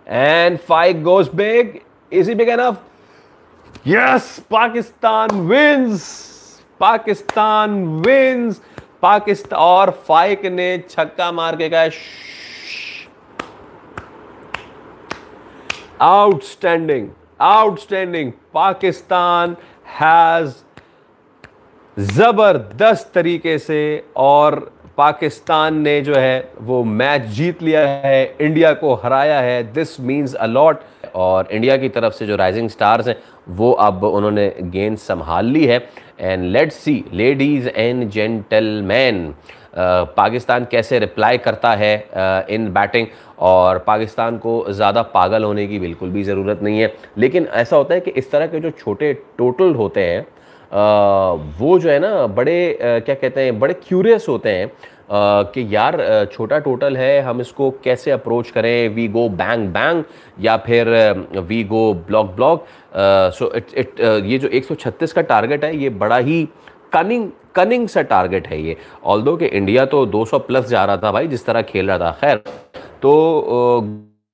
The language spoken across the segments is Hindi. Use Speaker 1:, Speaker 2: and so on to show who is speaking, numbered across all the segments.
Speaker 1: and 5 goes big. Is he big enough? Yes, Pakistan wins. Pakistan wins. Pakistan और फाइक ने छक्का मार के कहा आउटस्टैंडिंग, आउटस्टैंडिंग. पाकिस्तान हैज जबरदस्त तरीके से और पाकिस्तान ने जो है वो मैच जीत लिया है, इंडिया को हराया है. This means a lot. और इंडिया की तरफ से जो राइजिंग स्टार्स हैं वो अब उन्होंने गेंद संभाल ली है. And let's C ladies and gentleman Pakistan कैसे रिप्लाई करता है इन बैटिंग. और पाकिस्तान को ज़्यादा पागल होने की बिल्कुल भी ज़रूरत नहीं है. लेकिन ऐसा होता है कि इस तरह के जो छोटे टोटल होते हैं वो जो है ना बड़े क्या कहते हैं, बड़े क्यूरियस होते हैं कि यार छोटा टोटल है, हम इसको कैसे अप्रोच करें. वी गो बैंग बैंग या फिर वी गो ब्लॉक ब्लॉक. सो ये जो 136 का टारगेट है ये बड़ा ही कनिंग सा टारगेट है ये. ऑल्दो कि इंडिया तो 200 प्लस जा रहा था भाई जिस तरह खेल रहा था. खैर तो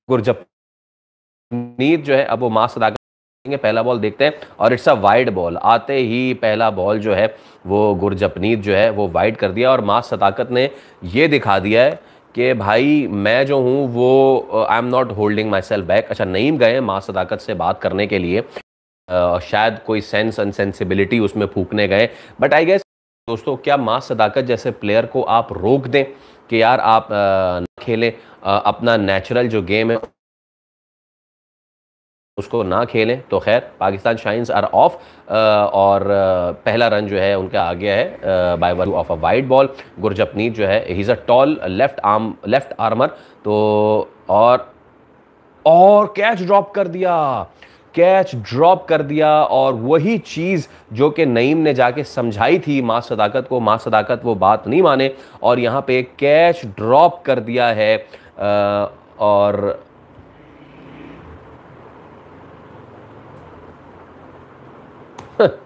Speaker 1: गुरजपनीत जो है अब वो मास अदा करेंगे. पहला बॉल देखते हैं और इट्स अ वाइड बॉल. आते ही पहला बॉल जो है वो गुरजपनीत जो है वो वाइड कर दिया. और मास सदाकत ने ये दिखा दिया है कि भाई मैं जो हूँ वो आई am not holding my self back. अच्छा नईम गए मास सदाकत से बात करने के लिए, शायद कोई सेंस अनसेंसिबिलिटी उसमें फूकने गए. बट आई गेस दोस्तों क्या मास सदाकत जैसे प्लेयर को आप रोक दें कि यार आप न खेलें, अपना नेचुरल जो गेम है उसको ना खेलें. तो खैर पाकिस्तान शाइन्स आर ऑफ और पहला रन जो है उनका आ गया है by virtue of a wide ball. Gurjapneet जो है he is a tall left armer. तो और कैच ड्रॉप कर दिया, कैच ड्रॉप कर दिया. और वही चीज़ जो कि नईम ने जाके समझाई थी मास सदाकत को, मास सदाकत वो बात नहीं माने और यहाँ पे कैच ड्रॉप कर दिया है. और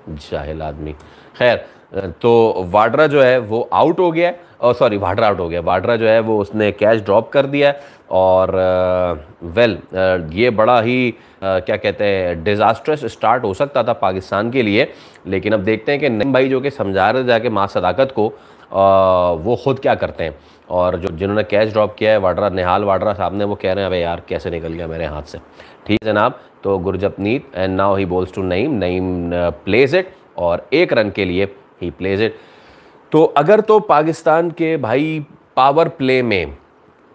Speaker 1: जाहिल आदमी. खैर तो वाड्रा जो है वो आउट हो गया, और सॉरी वाड्रा आउट हो गया. वाड्रा जो है वो उसने कैच ड्रॉप कर दिया. और वेल ये बड़ा ही क्या कहते हैं डिज़ास्ट्रस स्टार्ट हो सकता था पाकिस्तान के लिए. लेकिन अब देखते हैं कि नईम भाई जो कि समझा रहे जाके मास सदाकत को वो ख़ुद क्या करते हैं. और जो जिन्होंने कैच ड्रॉप किया है वाड्रा, निहाल वाड्रा साहब ने, वो कह रहे हैं अबे यार कैसे निकल गया मेरे हाथ से. ठीक है जनाब. तो Gurjapneet and now he bowls to Naeem. Naeem plays it और 1 रन के लिए ही प्लेज इट. तो अगर तो पाकिस्तान के भाई पावर प्ले में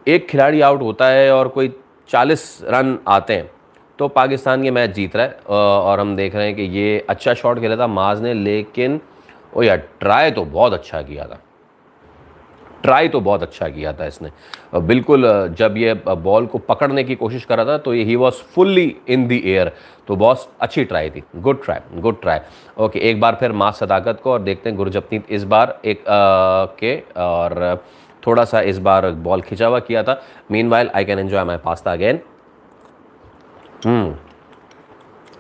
Speaker 1: एक खिलाड़ी आउट होता है और कोई 40 रन आते हैं तो पाकिस्तान ये मैच जीत रहा है. और हम देख रहे हैं कि ये अच्छा शॉट खेला था माज ने, लेकिन ओ यार ट्राई तो बहुत अच्छा किया था. ट्राई तो बहुत अच्छा किया था इसने. बिल्कुल जब ये बॉल को पकड़ने की कोशिश कर रहा था तो ये he was fully in the air. तो बहुत अच्छी ट्राई थी. Good try, good try. Okay एक बार फिर मास सदाकत को और देखते हैं गुरजपनीत इस बार एक के और थोड़ा सा इस बार बॉल खिंचा हुआ किया था. Meanwhile I can enjoy my pasta again.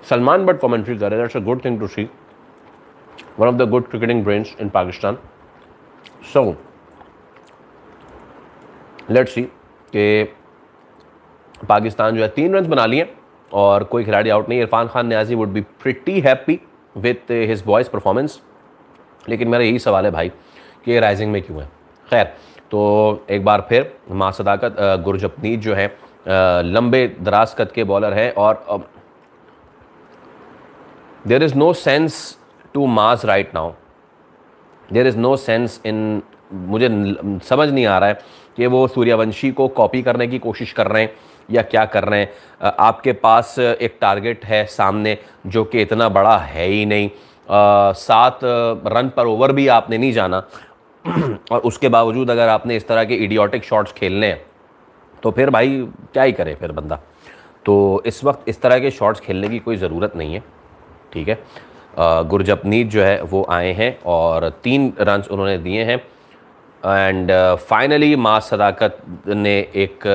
Speaker 1: Salman Butt commentary कर रहे हैं. That's a good thing to see. One of the good cricketing brains in Pakistan. So let's see कि पाकिस्तान जो है 3 रन बना लिए और कोई खिलाड़ी आउट नहीं. Irfan Khan Niazi would be pretty happy with his boys performance. लेकिन मेरा यही सवाल है भाई कि राइजिंग में क्यों है. खैर तो एक बार फिर मास सदाकत, गुरजपनीत जो है लंबे दराज कद के बॉलर हैं और there is no sense to Maaz right now. There is no sense in, मुझे समझ नहीं आ रहा है कि वो सूर्यवंशी को कॉपी करने की कोशिश कर रहे हैं या क्या कर रहे हैं. आपके पास एक टारगेट है सामने जो कि इतना बड़ा है ही नहीं. 7 रन पर ओवर भी आपने नहीं जाना और उसके बावजूद अगर आपने इस तरह के इडियोटिक शॉट्स खेलने हैं तो फिर भाई क्या ही करे फिर बंदा. तो इस वक्त इस तरह के शॉट्स खेलने की कोई ज़रूरत नहीं है. ठीक है. गुरजपनीत जो है वो आए हैं और 3 रन उन्होंने दिए हैं. एंड फाइनली मास सदाकत ने एक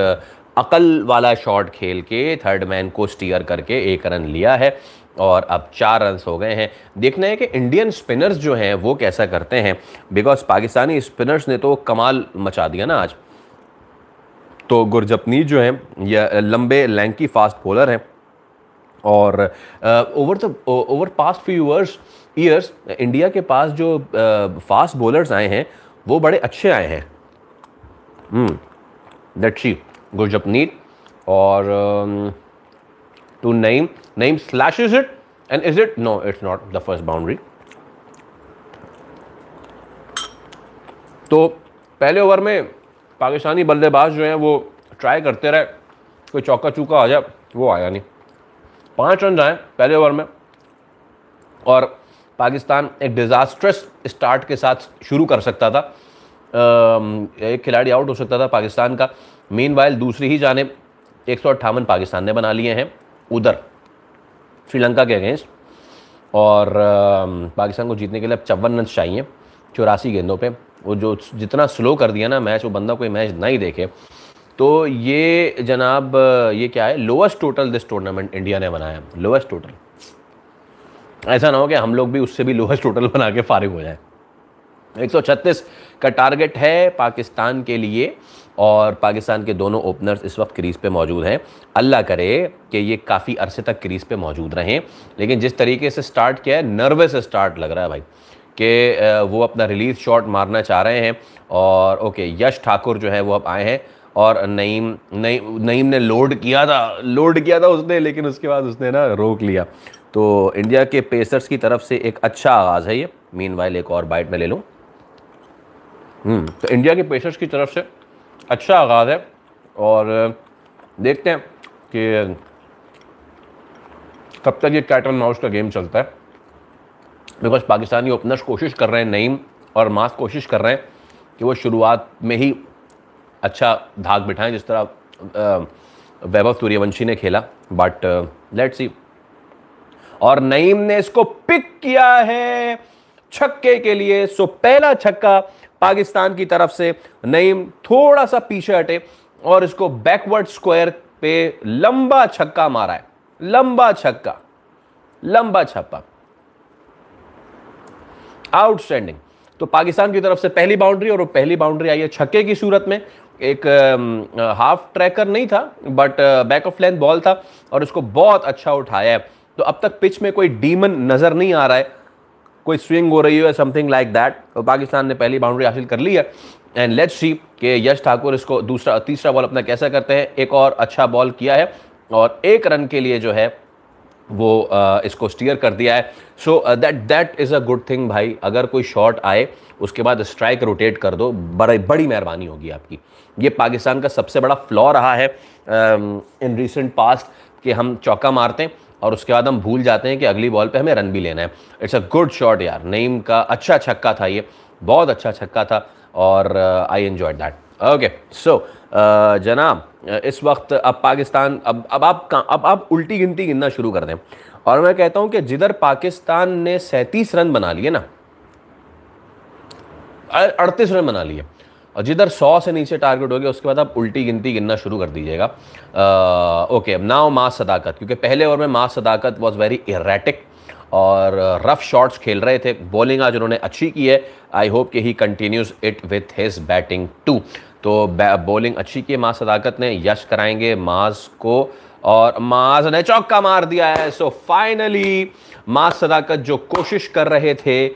Speaker 1: अकल वाला शॉट खेल के थर्ड मैन को स्टीयर करके 1 रन लिया है और अब 4 रन हो गए हैं. देखना है कि इंडियन स्पिनर्स जो हैं वो कैसा करते हैं, बिकॉज पाकिस्तानी स्पिनर्स ने तो कमाल मचा दिया ना आज. तो गुरजपनीत जो हैं ये लंबे लैंकी फास्ट बॉलर हैं और over past few years India के पास जो फास्ट बॉलर्स आए हैं वो बड़े अच्छे आए हैं। लेट्स सी गुरजपनीत और to Naeem slashes it and is it, no it's not the first boundary. तो पहले ओवर में पाकिस्तानी बल्लेबाज जो हैं वो ट्राई करते रहे कोई चौका चूका आ जाए, वो आया नहीं। 5 रन आए पहले ओवर में और पाकिस्तान एक डिज़ास्ट्रस स्टार्ट के साथ शुरू कर सकता था, एक खिलाड़ी आउट हो सकता था पाकिस्तान का। मीनवाइल दूसरी ही जानिब 158 पाकिस्तान ने बना लिए हैं उधर श्रीलंका के अगेंस्ट और पाकिस्तान को जीतने के लिए अब 54 रन चाहिए 84 गेंदों पे। वो जो जितना स्लो कर दिया ना मैच, वो बंदा कोई मैच नहीं देखे। तो ये जनाब ये क्या है, lowest total this tournament India ने बनाया, लोएस्ट टोटल। ऐसा ना हो कि हम लोग भी उससे भी लोएस्ट टोटल बना के फारिग हो जाए। 136 का टारगेट है पाकिस्तान के लिए और पाकिस्तान के दोनों ओपनर्स इस वक्त क्रीज पे मौजूद हैं। अल्लाह करे कि ये काफ़ी अरसे तक क्रीज पे मौजूद रहें, लेकिन जिस तरीके से स्टार्ट किया है नर्वस स्टार्ट लग रहा है भाई कि वो अपना रिलीज शॉट मारना चाह रहे हैं। और ओके यश ठाकुर जो है वो अब आए हैं और नईम ने लोड किया था उसने, लेकिन उसके बाद उसने ना रोक लिया। तो इंडिया के पेसर्स की तरफ से एक अच्छा आगाज़ है ये। मीनवाइल एक और बाइट में ले लूँ। तो इंडिया के पेसर्स की तरफ से अच्छा आगाज़ है और देखते हैं कि कब तक ये कैट एंड माउस का गेम चलता है। बिकॉज पाकिस्तानी ओपनर्स कोशिश कर रहे हैं, नईम और मास कोशिश कर रहे हैं कि वो शुरुआत में ही अच्छा धाक बिठाएं जिस तरह वैभव सूर्यवंशी ने खेला। बट लेट्स सी। और नईम ने इसको पिक किया है छक्के के लिए। सो पहला छक्का पाकिस्तान की तरफ से। नईम थोड़ा सा पीछे हटे और इसको बैकवर्ड स्क्वायर पे लंबा छक्का मारा है, लंबा छक्का, आउटस्टैंडिंग। तो पाकिस्तान की तरफ से पहली बाउंड्री, और वो पहली बाउंड्री आई है छक्के की सूरत में। एक हाफ ट्रैकर नहीं था but back of length ball था और इसको बहुत अच्छा उठाया है। तो अब तक पिच में कोई डीमन नजर नहीं आ रहा है, कोई स्विंग हो रही है समथिंग लाइक दैट। तो पाकिस्तान ने पहली बाउंड्री हासिल कर ली है एंड लेट्स सी कि यश ठाकुर इसको तीसरा बॉल अपना कैसा करते हैं। एक और अच्छा बॉल किया है और 1 रन के लिए जो है वो इसको स्टीयर कर दिया है। So that is a good thing भाई। अगर कोई शॉट आए उसके बाद स्ट्राइक रोटेट कर दो, बड़ी मेहरबानी होगी आपकी। ये पाकिस्तान का सबसे बड़ा फ्लॉ रहा है इन रिसेंट पास्ट कि हम चौका मारते हैं और उसके बाद हम भूल जाते हैं कि अगली बॉल पे हमें रन भी लेना है। इट्स अ गुड शॉट यार, नईम का अच्छा छक्का था, ये बहुत अच्छा छक्का था और I enjoyed that. Okay so जनाब इस वक्त अब पाकिस्तान अब आप उल्टी गिनती गिनना शुरू कर दें और मैं कहता हूं कि जिधर पाकिस्तान ने 37 रन बना लिए ना, 38 रन बना लिए, और जिधर 100 से नीचे टारगेट हो गया उसके बाद आप उल्टी गिनती गिनना शुरू कर दीजिएगा। ओके नाउ मास सदाकत, क्योंकि पहले ओवर में मास सदाकत वॉज वेरी इरेटिक और रफ शॉट्स खेल रहे थे। बॉलिंग आज उन्होंने अच्छी की है। आई होप कि he continues it with his batting too. तो बॉलिंग अच्छी की है मास सदाकत ने, यश कराएंगे मास को और मास ने चौका मार दिया है। सो फाइनली मास सदाकत जो कोशिश कर रहे थे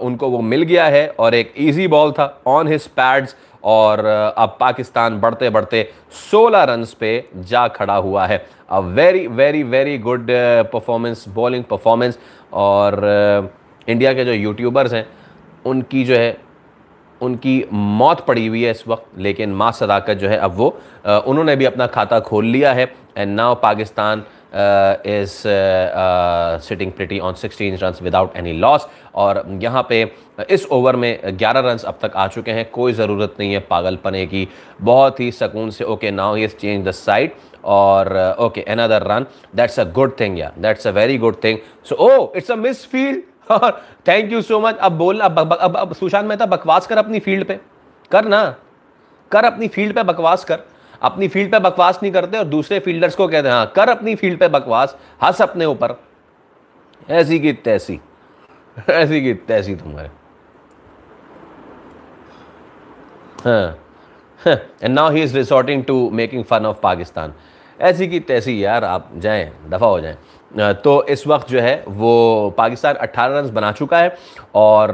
Speaker 1: उनको वो मिल गया है और एक इजी बॉल था ऑन हिज पैड्स और अब पाकिस्तान बढ़ते बढ़ते 16 रन्स पे जा खड़ा हुआ है। A very very very good performance, bowling performance. और इंडिया के जो यूट्यूबर्स हैं उनकी जो है उनकी मौत पड़ी हुई है इस वक्त, लेकिन मास सदाकत जो है अब वो उन्होंने भी अपना खाता खोल लिया है and now Pakistan is sitting pretty on 16 runs without any loss। और यहाँ पे इस ओवर में 11 रन्स अब तक आ चुके हैं। कोई ज़रूरत नहीं है पागलपने की, बहुत ही सुकून से। Okay now he has change the side और okay another run, that's a good thing यार, that's a very good thing. So oh it's a misfield, thank you so much. अब बोलना अब सुशांत मेहता बकवास कर अपनी फील्ड पे, कर ना, कर अपनी फील्ड पे बकवास कर। अपनी फील्ड पे बकवास नहीं करते और दूसरे फील्डर्स को कहते हैं हाँ कर अपनी फील्ड पे बकवास, हंस अपने ऊपर। ऐसी की तैसी, तुम्हारे। हाँ and now he is resorting to making fun of Pakistan. ऐसी की तैसी यार, आप जाएं, दफ़ा हो जाएं। तो इस वक्त जो है वो पाकिस्तान 18 रन बना चुका है और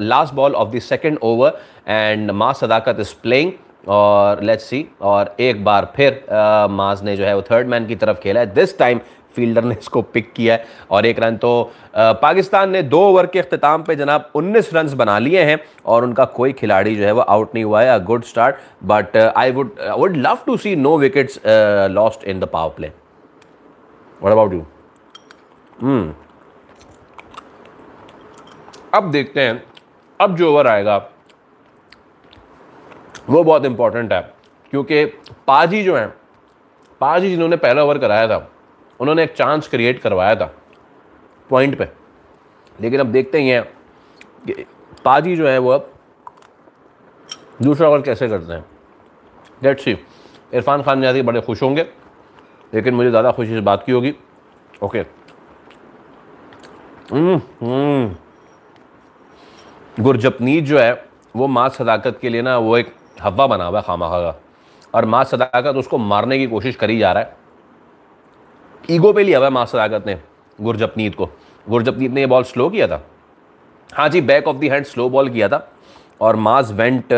Speaker 1: last ball of the second over and mass Sadaqat is playing और लेट्स सी। और एक बार फिर माज ने जो है वो थर्ड मैन की तरफ खेला है। दिस टाइम फील्डर ने इसको पिक किया है और एक रन। तो पाकिस्तान ने 2 ओवर के अख्ताम पे जनाब 19 रन बना लिए हैं और उनका कोई खिलाड़ी जो है वो आउट नहीं हुआ है। A good start, but I would love to see no wickets lost in the power play. What about you? अब देखते हैं, अब जो ओवर आएगा वो बहुत इंपॉर्टेंट है क्योंकि पाजी जो हैं, पाजी जिन्होंने पहला ओवर कराया था, उन्होंने एक चांस क्रिएट करवाया था पॉइंट पे, लेकिन अब देखते ही हैं कि पाजी जो है वो अब दूसरा ओवर कैसे करते हैं। Let's see. इरफान खान नियाज़ी बड़े खुश होंगे, लेकिन मुझे ज़्यादा खुशी इस बात की होगी। ओके, गुरजपनीत जो है वो मास सदाकत के लिए ना वो एक हवा बना हुआ है खामखा का, और मास सदाकत उसको मारने की कोशिश करी जा रहा है। ईगो पे लिया हुआ है मास सदाकत ने गुरजपनीत को। गुरजपनीत ने ये बॉल स्लो किया था, हाँ जी, back of the hand slow ball किया था और Maaz went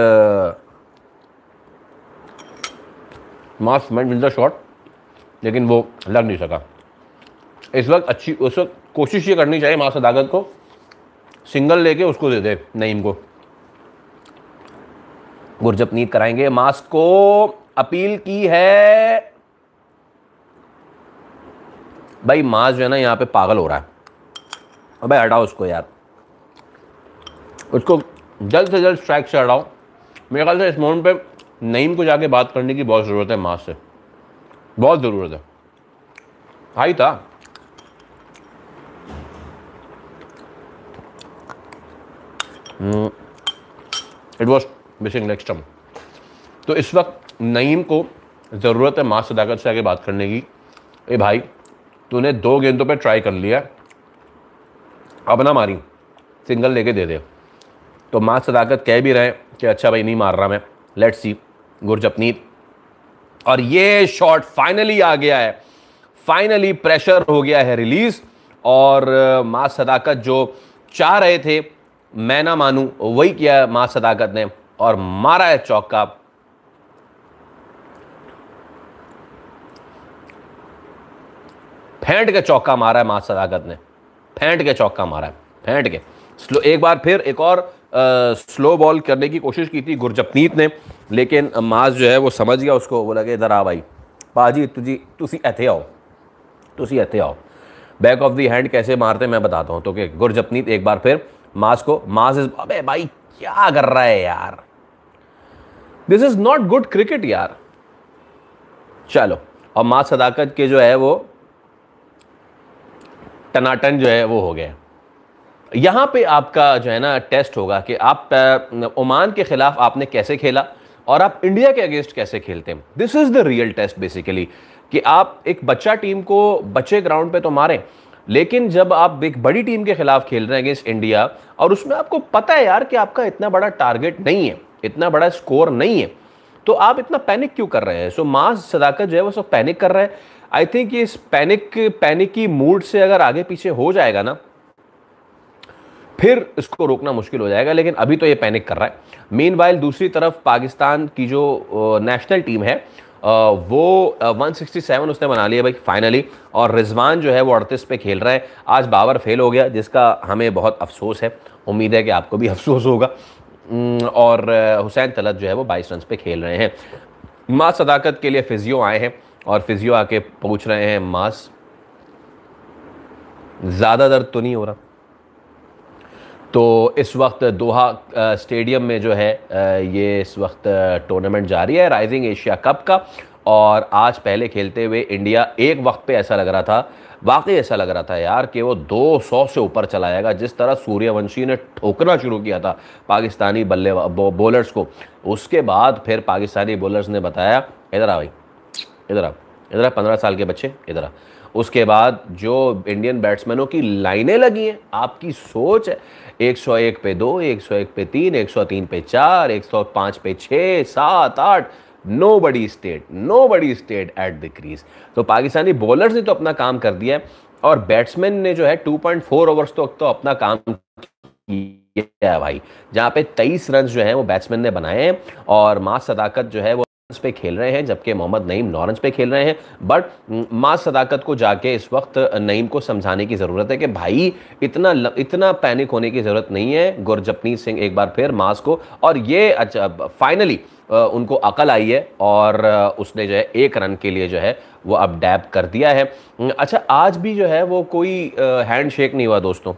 Speaker 1: with the shot, लेकिन वो लग नहीं सका। इस वक्त उस वक्त कोशिश ये करनी चाहिए मास सदाकत को, सिंगल लेके उसको दे दे नईम को। गुरजपनीत कराएंगे, मास को अपील की है भाई। मास जो है ना यहाँ पे पागल हो रहा है। अब भाई हटाओ उसको यार, उसको जल्द से जल्द स्ट्राइक से हटाओ। मेरे ख्याल से इस मोमेंट पे नईम को जाके बात करने की बहुत ज़रूरत है, मास से बहुत ज़रूरत है। हाई था। It was missing leg stump. तो इस वक्त नईम को ज़रूरत है मास सदाकत से आगे बात करने की। ए भाई, तूने 2 गेंदों पे ट्राई कर लिया, अब ना मारी, सिंगल लेके दे दे। तो मास सदाकत कह भी रहे कि अच्छा भाई नहीं मार रहा मैं। लेट्स सी गुरजपनीत, और ये शॉट फाइनली आ गया है, फाइनली प्रेशर हो गया है रिलीज, और मास सदाकत जो चाह रहे थे मैं ना मानूं वही किया मास सदाकत ने और मारा है चौका। फेंट के चौका मारा है मास सदाकत ने, फेंट के चौका मारा है, फेंट के। स्लो, एक बार फिर एक और स्लो बॉल करने की कोशिश की थी गुरजपनीत ने, लेकिन मास जो है वो समझ गया उसको, बोला कि इधर आ भाई, पाजी तुसी इत्थे आओ, तुसी इत्थे आओ। बैक ऑफ द हैंड कैसे मारते मैं बताता हूँ। तो कि गुरजपनीत एक बार फिर मास को, मास इज, अबे भाई क्या कर रहा है यार, this is not good cricket यार। चलो, और मास सदाकत के जो है वो टनाटन जो है वो हो गया। यहां पे आपका जो है ना टेस्ट होगा कि आप ओमान के खिलाफ आपने कैसे खेला और आप इंडिया के अगेंस्ट कैसे खेलते हैं। This is the real test basically, कि आप एक बच्चा टीम को बच्चे ग्राउंड पे तो मारें, लेकिन जब आप एक बड़ी टीम के खिलाफ खेल रहे हैं अगेंस्ट इंडिया, और उसमें आपको पता है यार कि आपका इतना बड़ा टारगेट नहीं है, इतना बड़ा स्कोर नहीं है, तो आप इतना पैनिक क्यों कर रहे हैं। सो मास सदाकत जो है वो सब पैनिक कर रहे हैं। आई थिंक इस पैनिक की मूड से अगर आगे पीछे हो जाएगा ना, फिर इसको रोकना मुश्किल हो जाएगा, लेकिन अभी तो ये पैनिक कर रहा है। मीनवाइल दूसरी तरफ पाकिस्तान की जो नेशनल टीम है वो 167 उसने बना लिया भाई फाइनली, और रिजवान जो है वो 38 पे खेल रहा है। आज बाबर फेल हो गया, जिसका हमें बहुत अफसोस है, उम्मीद है कि आपको भी अफसोस होगा। और हुसैन तलत जो है वो 22 रन पे खेल रहे हैं। मास सदाकत के लिए फिजियो आए हैं और फिजियो आके पूछ रहे हैं, मास ज़्यादा दर्द तो नहीं हो रहा। तो इस वक्त दोहा स्टेडियम में जो है ये इस वक्त टूर्नामेंट जारी है, राइजिंग एशिया कप का, और आज पहले खेलते हुए इंडिया एक वक्त पे ऐसा लग रहा था, वाकई ऐसा लग रहा था यार कि वो 200 से ऊपर चला जाएगा। जिस तरह सूर्यवंशी ने ठोकना शुरू किया था पाकिस्तानी बॉलर्स को, उसके बाद फिर पाकिस्तानी बॉलर्स ने बताया, इधर आ भाई, इधर आ, इधर आ, 15 साल के बच्चे इधर आ। उसके बाद जो इंडियन बैट्समैनों की लाइनें लगी हैं, आपकी सोच है 101 पे 2, 101 पे 3, 103 पे 4, 105 पे 6, 7, 8, nobody stayed at the crease. तो पाकिस्तानी बॉलर्स ने तो अपना काम कर दिया है और बैट्समैन ने जो है 2.4 ओवर्स तो अपना काम किया है भाई, जहां पे 23 रन जो है वो बैट्समैन ने बनाए हैं और मास सदाकत जो है वो पे खेल रहे हैं, जबकि मोहम्मद नईम 9 रन पे खेल रहे हैं। बट मास सदाकत को जाके इस वक्त नईम को समझाने की ज़रूरत है कि भाई इतना पैनिक होने की ज़रूरत नहीं है। गुरजपनीत सिंह एक बार फिर मास को, और ये अच्छा फाइनली उनको अकल आई है और उसने जो है 1 रन के लिए जो है वो अब डैब कर दिया है। अच्छा, आज भी जो है वो कोई हैंड शेक नहीं हुआ दोस्तों,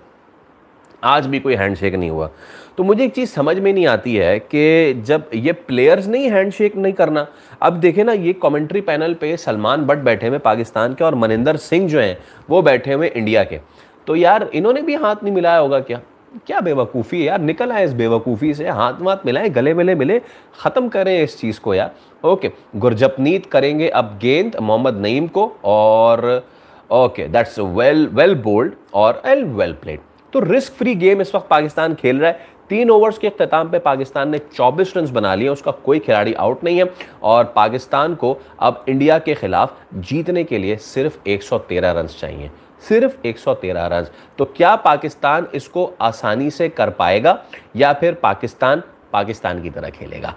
Speaker 1: आज भी कोई हैंडशेक नहीं हुआ। तो मुझे एक चीज़ समझ में नहीं आती है कि जब ये प्लेयर्स नहीं हैंडशेक नहीं करना, अब देखें ना, ये कमेंट्री पैनल पे सलमान बट बैठे हुए पाकिस्तान के और मनिंदर सिंह जो हैं वो बैठे हुए इंडिया के। तो यार इन्होंने भी हाथ नहीं मिलाया होगा क्या? क्या बेवकूफ़ी है यार, निकल आए इस बेवकूफ़ी से, हाथ वाथ मिलाए, गले मिले मिले, ख़त्म करें इस चीज़ को यार। ओके, गुरजपनीत करेंगे अब गेंद मोहम्मद नईम को, और ओके दैट्स वेल बोल्ड और वेल प्लेड। तो रिस्क फ्री गेम इस वक्त पाकिस्तान खेल रहा है। 3 ओवर्स के इख्तिताम पे पाकिस्तान ने 24 रन बना लिए, उसका कोई खिलाड़ी आउट नहीं है और पाकिस्तान को अब इंडिया के खिलाफ जीतने के लिए सिर्फ 113 रन चाहिए, सिर्फ 113 रन। तो क्या पाकिस्तान इसको आसानी से कर पाएगा या फिर पाकिस्तान की तरह खेलेगा?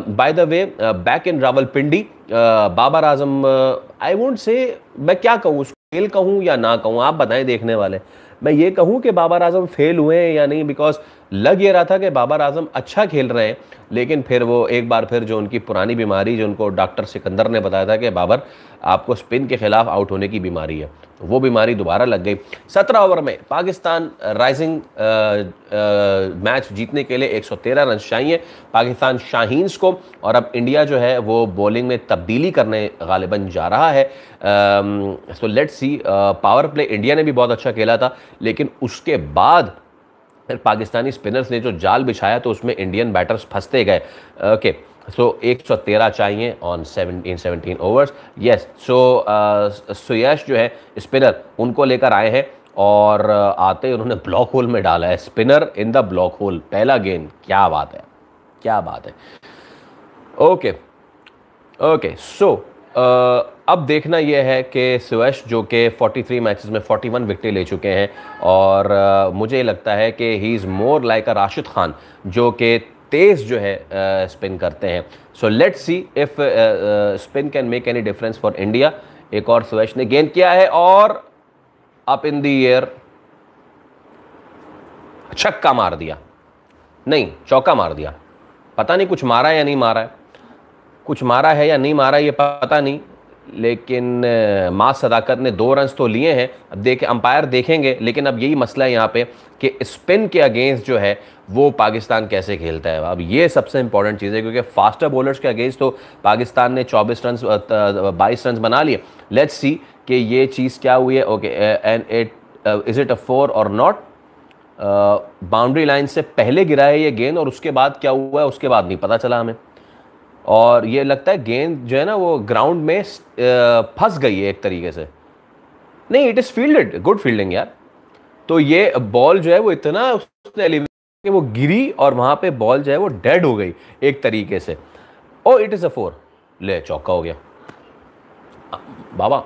Speaker 1: By the way, back in Rawalpindi Babar Azam, I won't say, मैं क्या कहूँ, फेल कहूँ या ना कहूँ, आप बताएं देखने वाले। मैं ये कहूँ कि बाबर आजम फेल हुए हैं या नहीं, बिकॉज लग ये रहा था कि बाबर आजम अच्छा खेल रहे हैं, लेकिन फिर वो एक बार फिर जो उनकी पुरानी बीमारी, जो उनको डॉक्टर सिकंदर ने बताया था कि बाबर आपको स्पिन के खिलाफ आउट होने की बीमारी है, तो वो बीमारी दोबारा लग गई। 17 ओवर में पाकिस्तान राइजिंग मैच जीतने के लिए 113 रन चाहिए पाकिस्तान शाहीन्स को, और अब इंडिया जो है वो बॉलिंग में तब्दीली करने गालिबन जा रहा है। सो let's C, power play India ने भी बहुत अच्छा खेला था, लेकिन उसके बाद फिर पाकिस्तानी स्पिनर्स ने जो जाल बिछाया तो उसमें इंडियन बैटर्स फंसते गए। ओके, सो 113 चाहिए ऑन 17 ओवर्स। यस, सो सुयश जो है स्पिनर, उनको लेकर आए हैं और आते ही उन्होंने ब्लॉक होल में डाला है, spinner in the block whole, पहला गेंद। क्या बात है, क्या बात है। ओके ओके, सो अब देखना यह है कि सुयश जो कि 43 मैचेस में 41 विकेटें ले चुके हैं, और मुझे लगता है कि ही इज़ मोर लाइक अ राशिद खान जो कि तेज़ जो है स्पिन करते हैं। सो let's C if spin can make any difference for India. एक और सुयश ने गेंद किया है और अप इन द एयर, छक्का मार दिया, नहीं चौका मार दिया, पता नहीं कुछ मारा है या नहीं मारा है, कुछ मारा है या नहीं मारा ये पता नहीं, लेकिन मास सदाकत ने 2 रन तो लिए हैं। अब अंपायर देखेंगे, लेकिन अब यही मसला है यहाँ पे कि स्पिन के अगेंस्ट जो है वो पाकिस्तान कैसे खेलता है। अब ये सबसे इंपॉर्टेंट चीज़ है, क्योंकि फास्टर बॉलर्स के अगेंस्ट तो पाकिस्तान ने 22 रन बना लिए। लेट्स सी कि ये चीज़ क्या हुई है। Okay, and is it a 4 और नॉट? बाउंड्री लाइन से पहले गिरा है ये गेंद, और उसके बाद क्या हुआ है उसके बाद नहीं पता चला हमें, और ये लगता है गेंद जो है ना वो ग्राउंड में फंस गई है एक तरीके से। नहीं, it is fielded, good fielding यार। तो ये बॉल जो है वो इतना उसने एलिवेट कि वो गिरी और वहाँ पे बॉल जो है वो डेड हो गई एक तरीके से। ओ इट इज़ अ 4, ले चौका हो गया। बाबा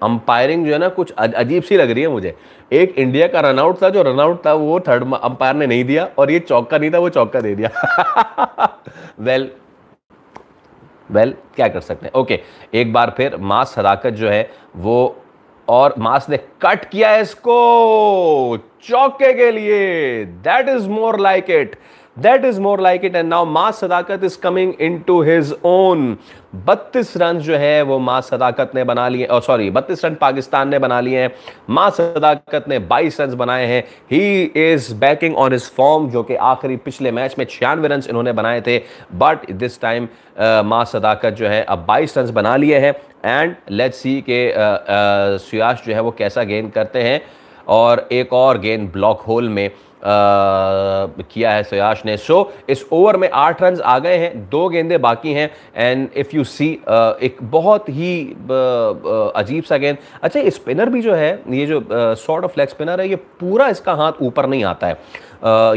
Speaker 1: अंपायरिंग जो है ना कुछ अजीब सी लग रही है मुझे। एक इंडिया का रनआउट था, जो रनआउट था वो थर्ड अंपायर ने नहीं दिया, और ये चौका नहीं था, वो चौका दे दिया। वेल क्या कर सकते हैं। ओके, एक बार फिर मास सदाकत जो है वो, और मास ने कट किया है इसको चौके के लिए। That is more like it, that is more like it. And now mass Sadaqat is coming into his own. 32 run जो है वो मास सदाकत ने बना लिए, और सॉरी 32 रन पाकिस्तान ने बना लिए हैं, मास सदाकत ने 22 रन बनाए हैं। He is banking on his form, जो कि आखिरी पिछले मैच में 96 रन इन्होंने बनाए थे, बट दिस टाइम मास सदाकत जो है अब 22 रन बना लिए हैं। एंड लेट्स सी के सुयाश जो है वो कैसा गेंद करते हैं, और एक और गेंद ब्लॉक होल में, किया है सुयाश ने। सो इस ओवर में 8 रन आ गए हैं, 2 गेंदें बाकी हैं। एंड इफ़ यू सी एक बहुत ही अजीब सा गेंद। अच्छा, स्पिनर भी जो है, ये जो सॉर्ट ऑफ लेग स्पिनर है, ये पूरा इसका हाथ ऊपर नहीं आता है,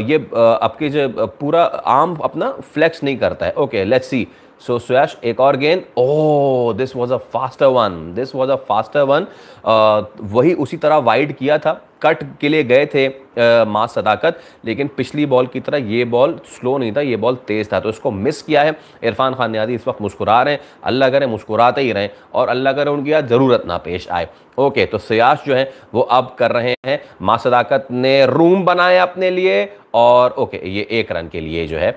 Speaker 1: ये आपके जो पूरा आर्म अपना फ्लेक्स नहीं करता है। Okay, let's see. सो सुयाश, एक और गेंद। Oh, this was a faster one, this was a faster one. वही उसी तरह वाइड किया था, कट के लिए गए थे मां सदाकत, लेकिन पिछली बॉल की तरह ये बॉल स्लो नहीं था, ये बॉल तेज था, तो इसको मिस किया है। इरफान खान नियाज़ी इस वक्त मुस्कुरा रहे हैं, अल्लाह करे मुस्कुराते ही रहें और अल्लाह करे उनकी यार ज़रूरत ना पेश आए। ओके, तो सुयाश जो है वो अब कर रहे हैं, मां सदाकत ने रूम बनाया अपने लिए और ओके, ये 1 रन के लिए जो है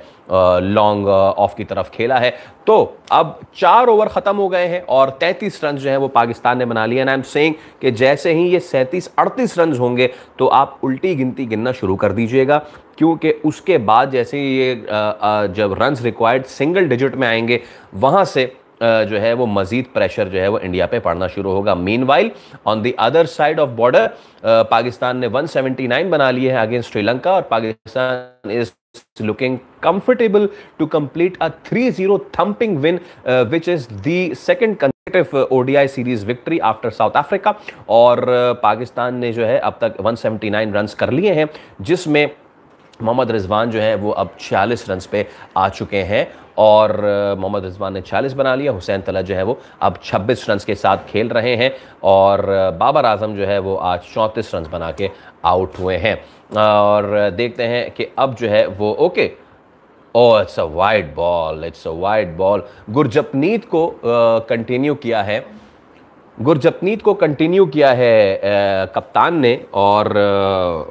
Speaker 1: लॉन्ग ऑफ की तरफ खेला है। तो अब 4 ओवर खत्म हो गए हैं और 33 रन जो है वो पाकिस्तान ने बना लिए। एंड आई एम सेइंग कि जैसे ही ये 37-38 रन होंगे तो आप उल्टी गिनती गिनना शुरू कर दीजिएगा, क्योंकि उसके बाद जैसे ही ये जब रन्स रिक्वायर्ड सिंगल डिजिट में आएंगे, वहां से जो है वो मजीद प्रेशर जो है वो इंडिया पे पड़ना शुरू होगा। Meanwhile on the other side of border Pakistan ने 179 बना लिए हैं अगेंस्ट श्रीलंका और Pakistan is looking comfortable to complete a 3-0 thumping win, which is the second consecutive ODI series victory after South Africa। और पाकिस्तान ने जो है अब तक 179 रन्स कर लिए हैं, जिसमें मोहम्मद रिजवान जो है वो अब 46 रन्स पे आ चुके हैं और मोहम्मद रिजवान ने 40 बना लिया। हुसैन तलत जो है वो अब 26 रन्स के साथ खेल रहे हैं और बाबर आजम जो है वो आज 34 रन्स बना के आउट हुए हैं। और देखते हैं कि अब जो है वो okay, oh it's a wide ball, it's a wide ball. Gurjapneet को कंटिन्यू किया है, गुरजपनीत को कंटिन्यू किया है कप्तान ने। और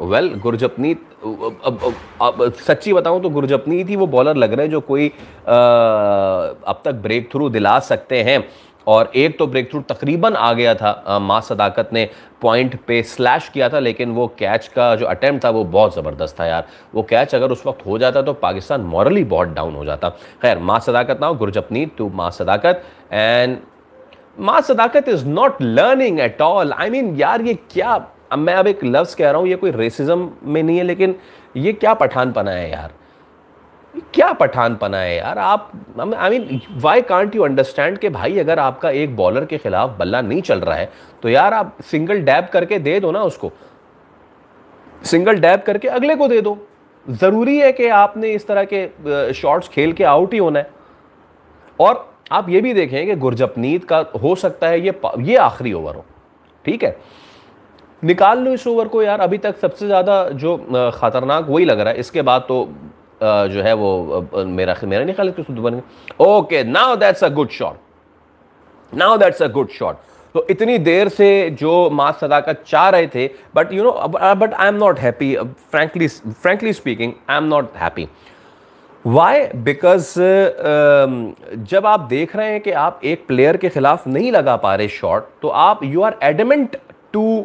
Speaker 1: वेल गुरजपनीत अब सच्ची बताऊं तो गुरजपनीत ही वो बॉलर लग रहे हैं जो कोई अब तक ब्रेक थ्रू दिला सकते हैं। और एक तो ब्रेक थ्रू तकरीबन आ गया था, मां सदाकत ने पॉइंट पे स्लैश किया था, लेकिन वो कैच का जो अटेम्प्ट था वो बहुत ज़बरदस्त था यार। वो कैच अगर उस वक्त हो जाता तो पाकिस्तान मॉरली बहुत डाउन हो जाता। खैर, मां सदाकत ना, गुरजपनीत टू मां Sadaqat. And Maaz Sadaqat is not learning at all. I mean यार, ये क्या, अब मैं अब एक लफ्ज़ कह रहा हूँ, ये कोई रेसिज्म में नहीं है, लेकिन ये क्या पठानपना है यार, क्या पठानपना है यार। आप I mean why can't you understand कि भाई अगर आपका एक बॉलर के खिलाफ बल्ला नहीं चल रहा है तो यार आप सिंगल डैब करके दे दो ना उसको, सिंगल डैब करके अगले को दे दो। जरूरी है कि आपने इस तरह के शॉट्स खेल के आउट ही होना है। और आप ये भी देखें कि गुरजपनीत का हो सकता है ये आखिरी ओवर हो, ठीक है, निकाल लो इस ओवर को यार। अभी तक सबसे ज्यादा जो खतरनाक वही लग रहा है, इसके बाद तो जो है वो मेरा नहीं ख्याल है। Okay, now that's a good shot, now that's a good shot. तो इतनी देर से जो मां सदाकत चाह रहे थे, but you know, but I am not happy, frankly speaking I am not happy. Why? Because जब आप देख रहे हैं कि आप एक प्लेयर के खिलाफ नहीं लगा पा रहे शॉट, तो आप you are adamant to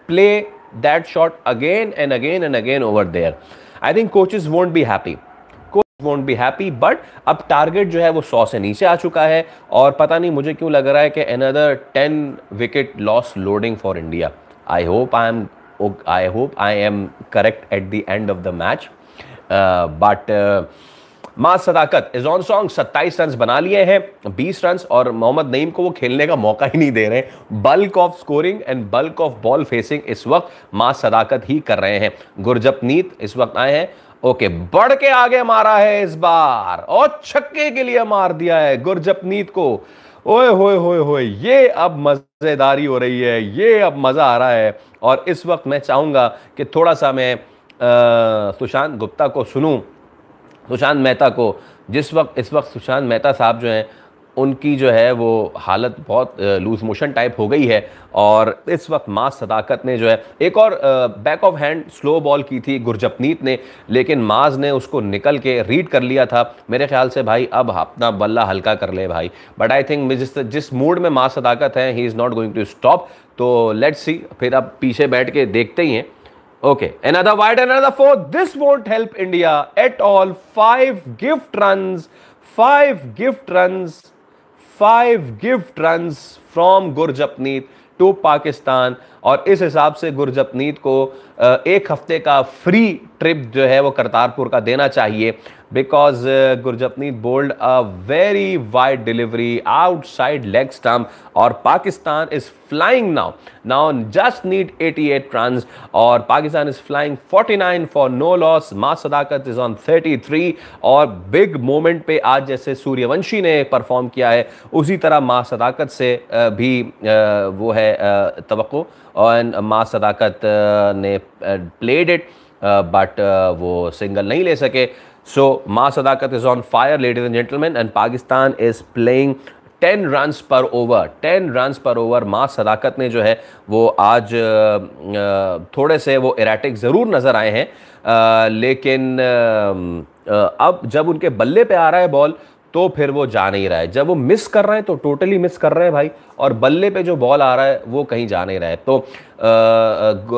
Speaker 1: play that shot again and again and again over there. I think coaches won't be happy, won't be happy. But अब टारगेट जो है वो 100 से नीचे आ चुका है और पता नहीं मुझे क्यों लग रहा है कि another 10 wicket loss loading for India. I hope I am correct eight the end of the match. But मां Sadaqat is on song, 27 run बना लिए हैं, 20 रन, और मोहम्मद नईम को वो खेलने का मौका ही नहीं दे रहे। Bulk of scoring and bulk of ball facing इस वक्त मां सदाकत ही कर रहे हैं। गुरजपनीत इस वक्त आए हैं, ओके, बढ़ के आगे मारा है इस बार और छक्के के लिए मार दिया है गुरजपनीत को। ओए होए होए होए, ये अब मजेदारी हो रही है, ये अब मजा आ रहा है। और इस वक्त मैं चाहूंगा कि थोड़ा सा मैं सुशांत गुप्ता को सुनूं, सुशांत मेहता को। इस वक्त सुशांत मेहता साहब जो हैं, उनकी जो है वो हालत बहुत लूज मोशन टाइप हो गई है। और इस वक्त मां सदाकत ने जो है एक और back of hand slow ball की थी गुरजपनीत ने, लेकिन माज ने उसको निकल के रीड कर लिया था। मेरे ख्याल से भाई अब अपना बल्ला हल्का कर ले भाई। बट आई थिंक जिस मूड में मां सदाकत है, he is not going to stop. तो लेट्स सी, फिर अब पीछे बैठ के देखते ही हैं। Okay, another wide, another four. This won't help India at all. 5 gift runs, 5 gift runs, 5 gift runs from Gurjapneet to Pakistan. और इस हिसाब से गुरजपनीत को एक हफ्ते का फ्री ट्रिप जो है वो करतारपुर का देना चाहिए, because Gurjapneet bowled a very wide delivery outside leg stump और Pakistan is flying now just need 88 runs और Pakistan is flying 49 for no loss। मां सदाकत is on 33 और बिग मोमेंट पे आज जैसे सूर्यवंशी ने परफॉर्म किया है उसी तरह मां सदाकत से भी वो है तवक्को, और मां सदाकत ने प्लेड इट बट वो सिंगल नहीं ले सके। So, Ma Sadakat is on fire, ladies and gentlemen, and Pakistan is playing 10 runs per over। 10 runs per over। मां सदाकत ने जो है वो आज थोड़े से वो एराटिक ज़रूर नज़र आए हैं, लेकिन अब जब उनके बल्ले पे आ रहा है बॉल तो फिर वो जा नहीं रहा है। जब वो मिस कर रहे हैं तो टोटली मिस कर रहे हैं भाई, और बल्ले पे जो बॉल आ रहा है वो कहीं जा नहीं रहा है। तो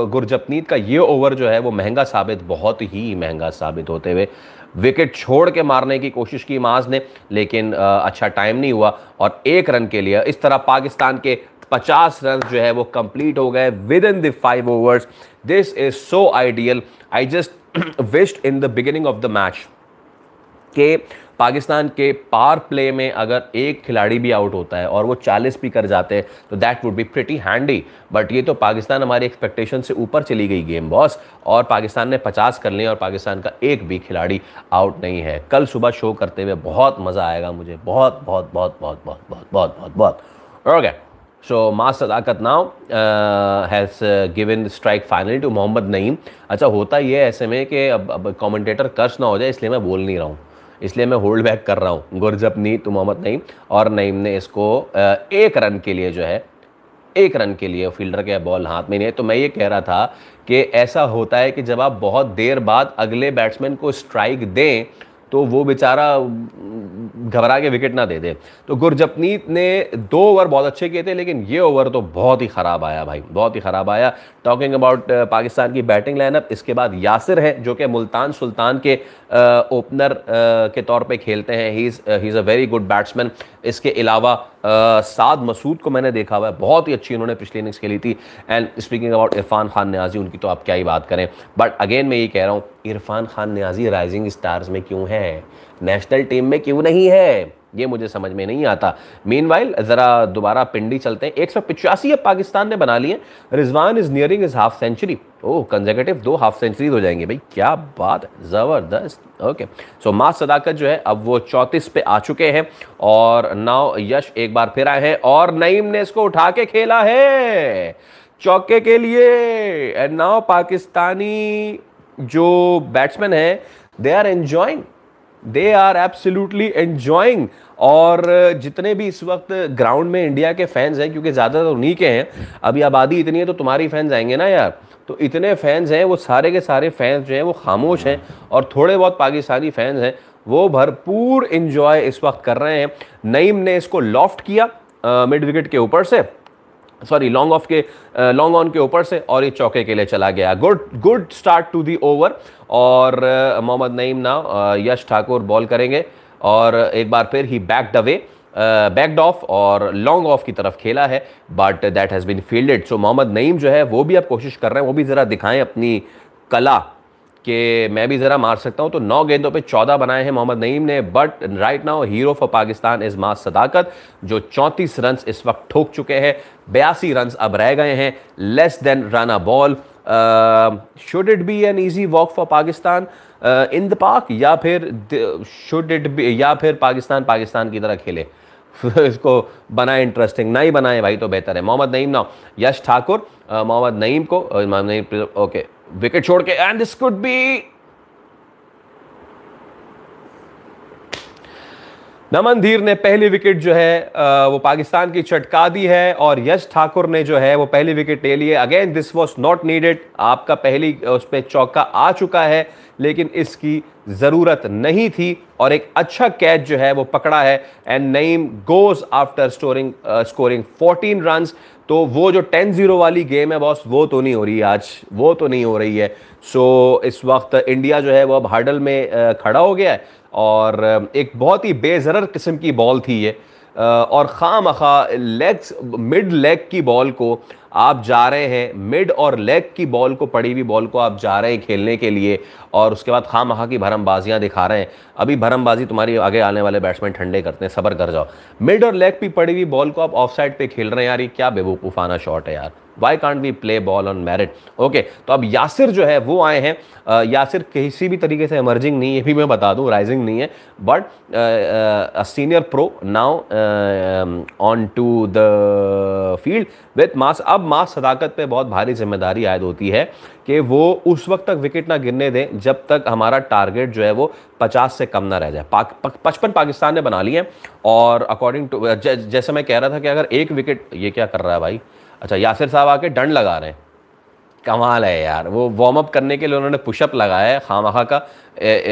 Speaker 1: गुरजपनीत का ये ओवर जो है वो महंगा साबित, बहुत ही महंगा साबित होते हुए विकेट छोड़ के मारने की कोशिश की माज ने, लेकिन अच्छा टाइम नहीं हुआ और 1 रन के लिए इस तरह पाकिस्तान के 50 रन जो है वो कंप्लीट हो गए with in the 5 overs. This is so ideal. I just wished in the beginning of the match कि पाकिस्तान के पार प्ले में अगर एक खिलाड़ी भी आउट होता है और वो 40 भी कर जाते हैं तो that would be pretty handy, but ये तो पाकिस्तान हमारी एक्सपेक्टेशन से ऊपर चली गई गेम बॉस, और पाकिस्तान ने 50 कर लिए और पाकिस्तान का एक भी खिलाड़ी आउट नहीं है। कल सुबह शो करते हुए बहुत मज़ा आएगा मुझे, बहुत बहुत बहुत बहुत बहुत बहुत बहुत बहुत बहुत। Okay, so Maaz Sadaqat now has given strike finally to Mohammad Naeem. अच्छा, होता ये ऐसे में कि अब कमेंटेटर कर्श ना हो जाए, इसलिए मैं बोल नहीं रहा हूँ, इसलिए मैं होल्ड बैक कर रहा हूँ। गुरजपनीत टू मोहम्मद नईम, और नईम ने इसको 1 रन के लिए जो है 1 रन के लिए, फील्डर के बॉल हाथ में नहीं है। तो मैं ये कह रहा था कि ऐसा होता है कि जब आप बहुत देर बाद अगले बैट्समैन को स्ट्राइक दें तो वो बेचारा घबरा के विकेट ना दे दे। तो गुरजपनीत ने 2 ओवर बहुत अच्छे किए थे, लेकिन ये ओवर तो बहुत ही ख़राब आया भाई, बहुत ही ख़राब आया। टॉकिंग अबाउट पाकिस्तान की बैटिंग लाइनअप, इसके बाद यासिर है जो कि मुल्तान सुल्तान के ओपनर के तौर पे खेलते हैं। ही is a very good batsman. इसके अलावा साद मसूद को मैंने देखा हुआ है, बहुत ही अच्छी उन्होंने पिछली इनिंग्स खेली थी। And speaking about Irfan Khan Niazi, उनकी तो आप क्या ही बात करें। बट अगेन मैं ये कह रहा हूँ, इरफान खान नियाजी राइजिंग स्टार्स में क्यों है, नेशनल टीम में क्यों नहीं है, ये मुझे समझ में नहीं आता। मीनवाइल ज़रा दोबारा पिंडी चलते हैं। 185 अब पाकिस्तान ने बना लिए। Rizwan is nearing is half century. Oh, consecutive 2 half centuries हो जाएंगे भाई, क्या बात है, ज़बरदस्त। ओके, सो मां सदाकत जो है अब वो 34 पे आ चुके हैं, और नाउ यश एक बार फिर आए हैं और नईम ने इसको उठा के खेला है चौके के लिए। एंड नाउ पाकिस्तानी जो बैट्समैन है they are enjoying, they are absolutely enjoying. और जितने भी इस वक्त ग्राउंड में इंडिया के फैंस हैं, क्योंकि ज़्यादातर उन्हीं के हैं, अभी आबादी इतनी है तो तुम्हारी फैंस आएंगे ना यार, तो इतने फैंस हैं, वो सारे के सारे फैंस जो हैं वो खामोश हैं, और थोड़े बहुत पाकिस्तानी फैंस हैं वो भरपूर इंजॉय इस वक्त कर रहे हैं। नईम ने इसको लॉफ्ट किया मिड विकेट के ऊपर से, सॉरी लॉन्ग ऑन के ऊपर से, और ये चौके के लिए चला गया। Good start to the over. और मोहम्मद नईम ना यश ठाकुर बॉल करेंगे, और एक बार फिर ही बैक्ड ऑफ और लॉन्ग ऑफ की तरफ खेला है, but that has been fielded. So Mohammad Naeem जो है वो भी अब कोशिश कर रहे हैं, वो भी ज़रा दिखाएं अपनी कला कि मैं भी ज़रा मार सकता हूं। तो 9 गेंदों पे 14 बनाए हैं मोहम्मद नईम ने, but right now hero for Pakistan is मां सदाकत, जो 34 रन इस वक्त ठोक चुके हैं। 82 रन अब रह गए हैं, less than run a ball. Should it be an easy walk for Pakistan in the park, या फिर शुड इट बी, या फिर पाकिस्तान की तरह खेले इसको बनाए इंटरेस्टिंग, नहीं बनाए भाई तो बेहतर है। मोहम्मद नईम ना यश ठाकुर, मोहम्मद नईम को ओके विकेट छोड़ के, एंड दिस कुड बी नमन धीर ने पहली विकेट जो है वो पाकिस्तान की चटका दी है, और यश ठाकुर ने जो है वो पहली विकेट ले ली है। Again this was not needed, आपका पहली उस पर चौका आ चुका है, लेकिन इसकी ज़रूरत नहीं थी, और एक अच्छा कैच जो है वो पकड़ा है। And Naeem goes after scoring 14 runs. तो वो जो 10-0 वाली गेम है बॉस, वो तो नहीं हो रही आज, वो तो नहीं हो रही है। सो इस वक्त इंडिया जो है वो अब हर्डल में खड़ा हो गया है, और एक बहुत ही बेज़रर किस्म की बॉल थी ये, और खामखा मिड लेग की बॉल को आप जा रहे हैं मिड और लेग की बॉल को, पड़ी हुई बॉल को आप जा रहे हैं खेलने के लिए और उसके बाद खामखा की भरमबाजियां दिखा रहे हैं। अभी भरमबाजी तुम्हारी आगे आने वाले बैट्समैन ठंडे करते हैं, सब्र कर जाओ। मिड और लेग पे पड़ी हुई बॉल को आप ऑफ साइड पे खेल रहे हैं यार, ये क्या बेवकूफ़ाना शॉट है यार। Why can't we play ball on merit. Okay, तो अब यासिर जो है वो आए हैं। यासिर किसी भी तरीके से इमर्जिंग नहीं है, ये भी मैं बता दूं, राइजिंग नहीं है, but senior pro now on to the field with Maaz. अब मास सदाकत पे बहुत भारी जिम्मेदारी आयद होती है कि वो उस वक्त तक विकेट ना गिरने दें जब तक हमारा टारगेट जो है वो 50 से कम ना रह जाए। 55 पाकिस्तान ने बना लिए हैं और अकॉर्डिंग टू जैसे मैं कह रहा था कि अगर एक विकेट, ये क्या कर रहा है भाई, अच्छा यासिर साहब आके डंड लगा रहे हैं, कमाल है यार। वो वार्म अप करने के लिए उन्होंने पुशअप लगाया है खामखा का,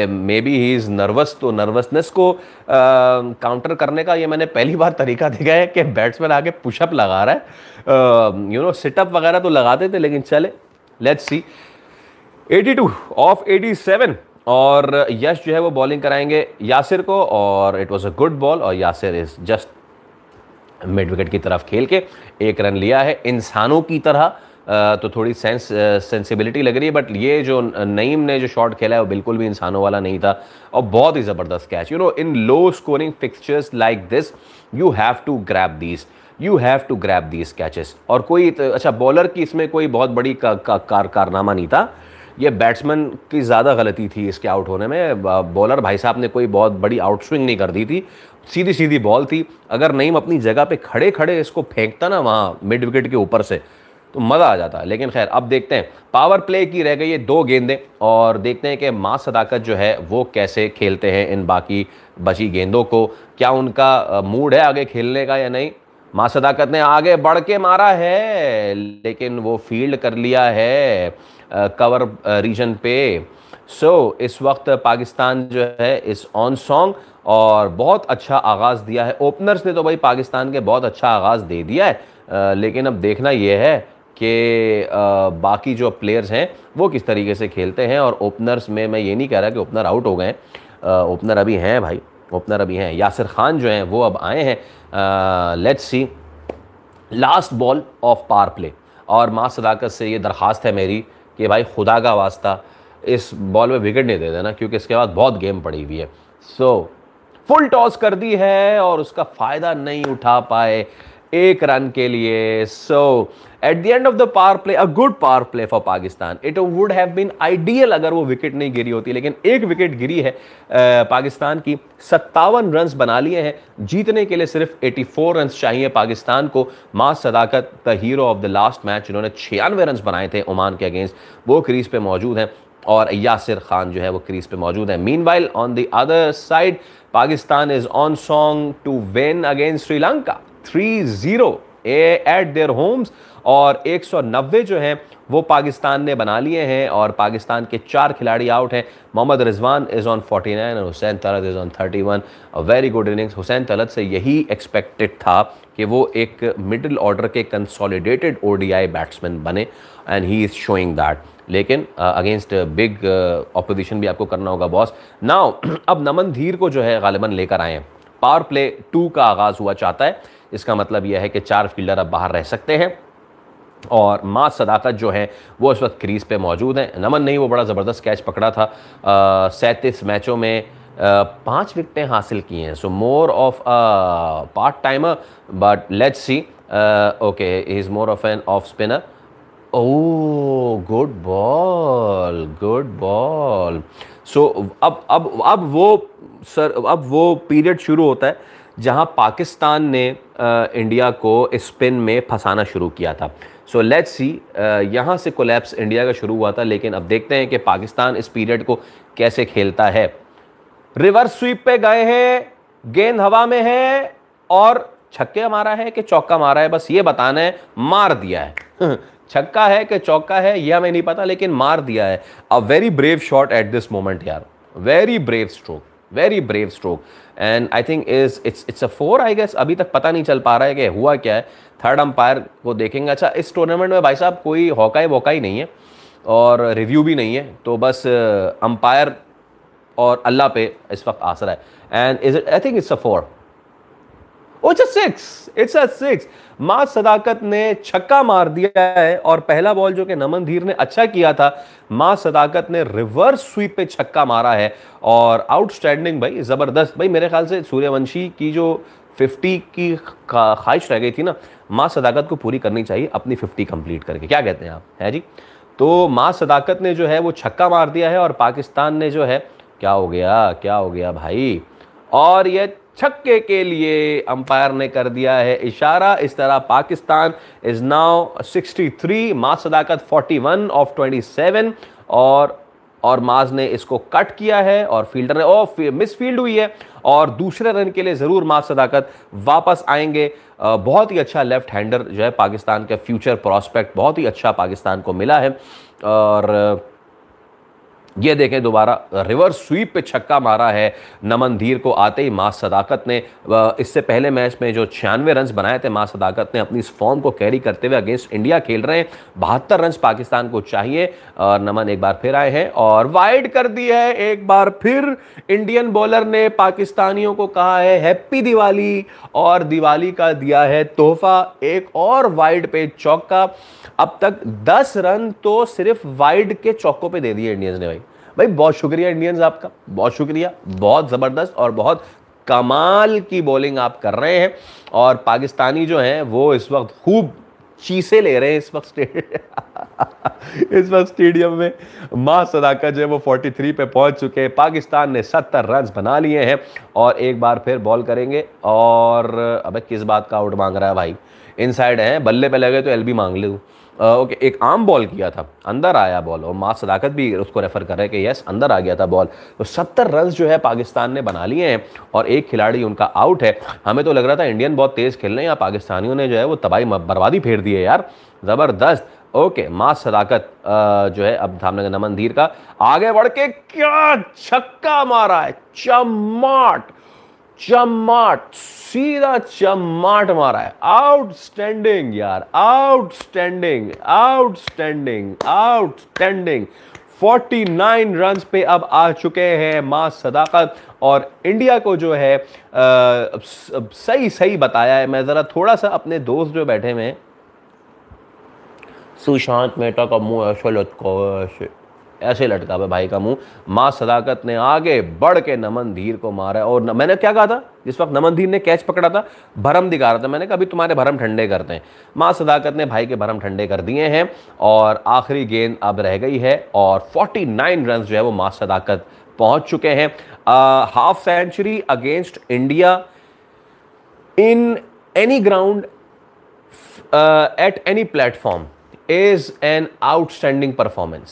Speaker 1: may be he is nervous, तो नर्वसनेस को काउंटर करने का ये मैंने पहली बार तरीका देखा है कि बैट्समैन आके पुशअप लगा रहा है। यू नो सिटअप वगैरह तो लगाते थे, लेकिन चले लेट्स सी। 82 ऑफ 87 और यश जो है वो बॉलिंग कराएंगे यासिर को और it was a good ball और Yasir is just mid wicket की तरफ खेल के एक रन लिया है। इंसानों की तरह तो थोड़ी सेंसिबिलिटी लग रही है, बट ये जो नईम ने जो शॉट खेला है वो बिल्कुल भी इंसानों वाला नहीं था और बहुत ही ज़बरदस्त catch. You know in low scoring fixtures like this you have to grab these catches. और कोई अच्छा बॉलर की इसमें कोई बहुत बड़ी कारनामा नहीं था, ये बैट्समैन की ज़्यादा गलती थी इसके आउट होने में। बॉलर भाई साहब ने कोई बहुत बड़ी आउट स्विंग नहीं कर दी थी, सीधी सीधी बॉल थी। अगर नईम अपनी जगह पे खड़े खड़े इसको फेंकता ना वहाँ मिड विकेट के ऊपर से तो मज़ा आ जाता है। लेकिन खैर अब देखते हैं, पावर प्ले की रह गई है 2 गेंदें और देखते हैं कि मास सदाकत जो है वो कैसे खेलते हैं इन बाकी बची गेंदों को। क्या उनका मूड है आगे खेलने का या नहीं। मास सदाकत ने आगे बढ़ के मारा है लेकिन वो फील्ड कर लिया है कवर रीजन पे। सो इस वक्त पाकिस्तान जो है इस ऑन सॉन्ग और बहुत अच्छा आगाज़ दिया है। ओपनर्स ने तो भाई पाकिस्तान के बहुत अच्छा आगाज़ दे दिया है, लेकिन अब देखना यह है कि बाकी जो प्लेयर्स हैं वो किस तरीके से खेलते हैं। और ओपनर्स में मैं ये नहीं कह रहा कि ओपनर आउट हो गए हैं, ओपनर अभी हैं भाई, ओपनर अभी हैं। यासिर खान जो हैं वो अब आए हैं। Let's C last ball of power play और मास सदाकत से ये दरख्वास्त है मेरी कि भाई खुदा का वास्ता इस बॉल में विकेट नहीं दे देना, क्योंकि इसके बाद बहुत गेम पड़ी हुई है। सो फुल टॉस कर दी है और उसका फ़ायदा नहीं उठा पाए 1 रन के लिए। So at the end of the power play, a good power play for Pakistan. It would have been ideal अगर वो विकेट नहीं गिरी होती, लेकिन 1 विकेट गिरी है पाकिस्तान की। 57 रन्स बना लिए हैं, जीतने के लिए सिर्फ 84 रन्स चाहिए पाकिस्तान को। Maaz Sadaqat the hero of the last match, जिन्होंने 96 रन्स बनाए थे ओमान के अगेंस्ट, वो क्रीज पे मौजूद हैं और यासिर खान जो है वो क्रीज पे मौजूद है। Meanwhile on the other side Pakistan is on song to win against Sri Lanka 3-0 at their homes और 190 जो हैं वो पाकिस्तान ने बना लिए हैं और पाकिस्तान के 4 खिलाड़ी आउट हैं। मोहम्मद रिजवान इज़ ऑन 49 और Hussain Talat is on 31। A very good innings. Hussain Talat से यही एक्सपेक्टेड था कि वो एक मिडिल ऑर्डर के कंसोलिडेटेड ओडीआई बैट्समैन बने and he is showing that. लेकिन अगेंस्ट बिग ऑपोजिशन भी आपको करना होगा बॉस। नाउ अब नमन धीर को जो है गालिबन लेकर आए हैं। पावर प्ले 2 का आगाज़ हुआ चाहता है, इसका मतलब यह है कि 4 फील्डर अब बाहर रह सकते हैं और मास सदाकत जो है वो इस वक्त क्रीज पे मौजूद हैं। नमन नहीं, वो बड़ा ज़बरदस्त कैच पकड़ा था। 37 मैचों में 5 विकेटें हासिल की हैं। So more of part timer, but let's see. Okay, he is more of an off spinner. Oh good ball, good ball. So अब वो पीरियड शुरू होता है जहां पाकिस्तान ने इंडिया को स्पिन में फंसाना शुरू किया था। सो लेट्स सी, यहाँ से कोलैप्स इंडिया का शुरू हुआ था, लेकिन अब देखते हैं कि पाकिस्तान इस पीरियड को कैसे खेलता है। रिवर्स स्वीप पे गए हैं, गेंद हवा में है और छक्के मारा है कि चौका मारा है, बस ये बताना है। मार दिया है छक्का है कि चौका है यह हमें नहीं पता, लेकिन मार दिया है। A very brave shot at this moment यार, very brave stroke, very brave stroke and I think it's a 4 I guess. अभी तक पता नहीं चल पा रहा है कि हुआ क्या है। थर्ड अंपायर को देखेंगे। अच्छा, इस टूर्नामेंट में भाई साहब कोई हॉकाई वॉकाई नहीं है और रिव्यू भी नहीं है, तो बस अंपायर और अल्लाह पे इस वक्त आसरा है। And is it, I think it's a 4। It's a six. मां सदाकत ने छक्का मार दिया है और पहला बॉल जो कि नमन धीर ने अच्छा किया था, मां सदाकत ने रिवर्स स्वीप पे छक्का मारा है और आउटस्टैंडिंग भाई, जबरदस्त भाई। मेरे ख्याल से सूर्यवंशी की जो 50 की ख्वाहिश रह गई थी ना, मां सदाकत को पूरी करनी चाहिए अपनी 50 कंप्लीट करके। क्या कहते हैं आप, है जी? तो मां सदाकत ने जो है वो छक्का मार दिया है और पाकिस्तान ने जो है, क्या हो गया भाई, और ये छक्के के लिए अंपायर ने कर दिया है इशारा। इस तरह पाकिस्तान इज नाउ 63, मां सदाकत 41 ऑफ 27, और माज ने इसको कट किया है और फील्डर ने मिस फील्ड हुई है और दूसरे रन के लिए जरूर मां सदाकत वापस आएंगे। बहुत ही अच्छा लेफ्ट हैंडर जो है पाकिस्तान का फ्यूचर प्रॉस्पेक्ट बहुत ही अच्छा पाकिस्तान को मिला है। और ये देखें दोबारा रिवर्स स्वीप पे छक्का मारा है नमन धीर को आते ही मां सदाकत ने। इससे पहले मैच में जो 96 रन बनाए थे मां सदाकत ने, अपनी इस फॉर्म को कैरी करते हुए अगेंस्ट इंडिया खेल रहे हैं। 72 रन पाकिस्तान को चाहिए और नमन एक बार फिर आए हैं और वाइड कर दी है। एक बार फिर इंडियन बॉलर ने पाकिस्तानियों को कहा है हैप्पी दिवाली और दिवाली का दिया है तोहफा, एक और वाइड पे चौका। अब तक 10 रन तो सिर्फ वाइड के चौकों पे दे दिए इंडियंस ने। भाई बहुत शुक्रिया इंडियंस, आपका बहुत शुक्रिया, बहुत ज़बरदस्त और बहुत कमाल की बॉलिंग आप कर रहे हैं। और पाकिस्तानी जो हैं वो इस वक्त खूब चीसे ले रहे हैं इस वक्त स्टेडियम में। मां सदाकत जो है वो 43 पे पहुंच चुके हैं। पाकिस्तान ने 70 रन बना लिए हैं और एक बार फिर बॉल करेंगे। और अबे किस बात का आउट मांग रहा है भाई, इनसाइड है, बल्ले पे लगे तो एलबी मांग ले। ओके, एक आर्म बॉल किया था, अंदर आया बॉल और मां सदाकत भी उसको रेफर कर रहे हैं कि यस अंदर आ गया था बॉल। तो 70 रन जो है पाकिस्तान ने बना लिए हैं और एक खिलाड़ी उनका आउट है। हमें तो लग रहा था इंडियन बहुत तेज खेल रहे हैं, या पाकिस्तानियों ने जो है वो तबाही बर्बादी फेर दी है यार, जबरदस्त। ओके, मां सदाकत जो है अब सामने नमन धीर का, आगे बढ़ के क्या छक्का मारा है, चमाट, सीधा चमाट मारा है। आउटस्टैंडिंग यार, आउटस्टैंडिंग 49 रन्स पे अब आ चुके हैं मां सदाकत। और इंडिया को जो है सही बताया है। मैं जरा थोड़ा सा अपने दोस्त जो बैठे हुए हैं, सुशांत मेहता का मुंह ऐसे लटका हुआ भाई का मुंह। मां सदाकत ने आगे बढ़ के नमन धीर को मारा। और मैंने क्या कहा था जिस वक्त नमन धीर ने कैच पकड़ा था, भरम दिखा रहा था, मैंने कहा अभी तुम्हारे भरम ठंडे करते हैं। मां सदाकत ने भाई के भरम ठंडे कर दिए हैं और आखिरी गेंद अब रह गई है और 49 रन जो है वो मां सदाकत पहुंच चुके हैं। Half century against India in any ground at any platform is an outstanding performance.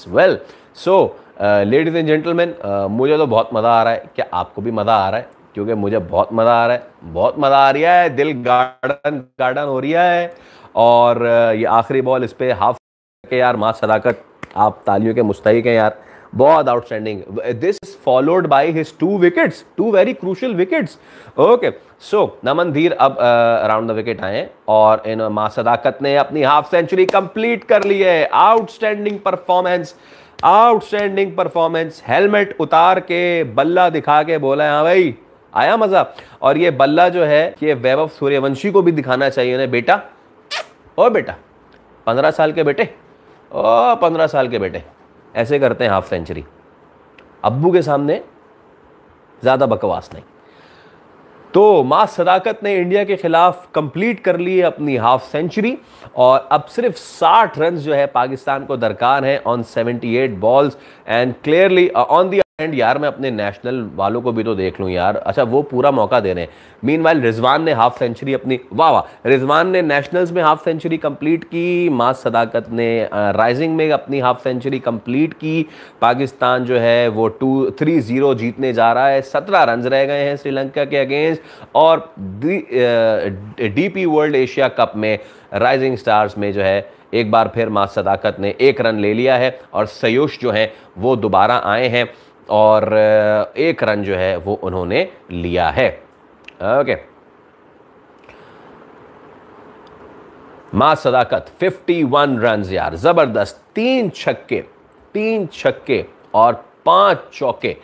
Speaker 1: Well, so ladies and gentlemen, मुझे तो बहुत मज़ा आ रहा है। क्या आपको भी मज़ा आ रहा है? क्योंकि मुझे बहुत मज़ा आ रहा है, बहुत मज़ा आ रहा है, दिल गार्डन हो रहा है। और ये आखिरी बॉल इस पे हाफ के यार मां सदाकत, आप तालियों के मुस्तहिक हैं यार, बहुत outstanding. This followed by his 2 wickets, 2 very crucial wickets. Okay, so Naman Dhir अब अराउंड द विकेट आए और इन मां सदाकत ने अपनी हाफ सेंचुरी कंप्लीट कर ली है। Outstanding performance. हेलमेट उतार के बल्ला दिखा के बोला हाँ भाई आया मजा। और ये बल्ला जो है ये वैभव सूर्यवंशी को भी दिखाना चाहिए ना बेटा, ओ बेटा 15 साल के बेटे, ओ 15 साल के बेटे ऐसे करते हैं हाफ सेंचुरी, अब्बू के सामने ज्यादा बकवास नहीं। तो मां सदाकत ने इंडिया के खिलाफ कंप्लीट कर ली है अपनी हाफ सेंचुरी और अब सिर्फ 60 रन जो है पाकिस्तान को दरकार है on 78 balls. And clearly on the and यार मैं अपने नेशनल वालों को भी तो देख लूं यार। अच्छा, वो पूरा मौका दे रहे हैं। मीनवाइल रिजवान ने हाफ सेंचुरी अपनी, वाह, रिजवान ने नेशनल्स में हाफ सेंचुरी कंप्लीट की। मां सदाकत ने राइजिंग में अपनी हाफ सेंचुरी कंप्लीट की। पाकिस्तान जो है वो 3-0 जीतने जा रहा है। 17 रन रह गए हैं श्रीलंका के अगेंस्ट। और डीपी वर्ल्ड एशिया कप में राइजिंग स्टार्स में जो है एक बार फिर मां सदाकत ने 1 रन ले लिया है और सयुष जो है वो दोबारा आए हैं और 1 रन जो है वो उन्होंने लिया है। ओके, मां सदाकत 51 रन यार, जबरदस्त। 3 छक्के और 5 चौके।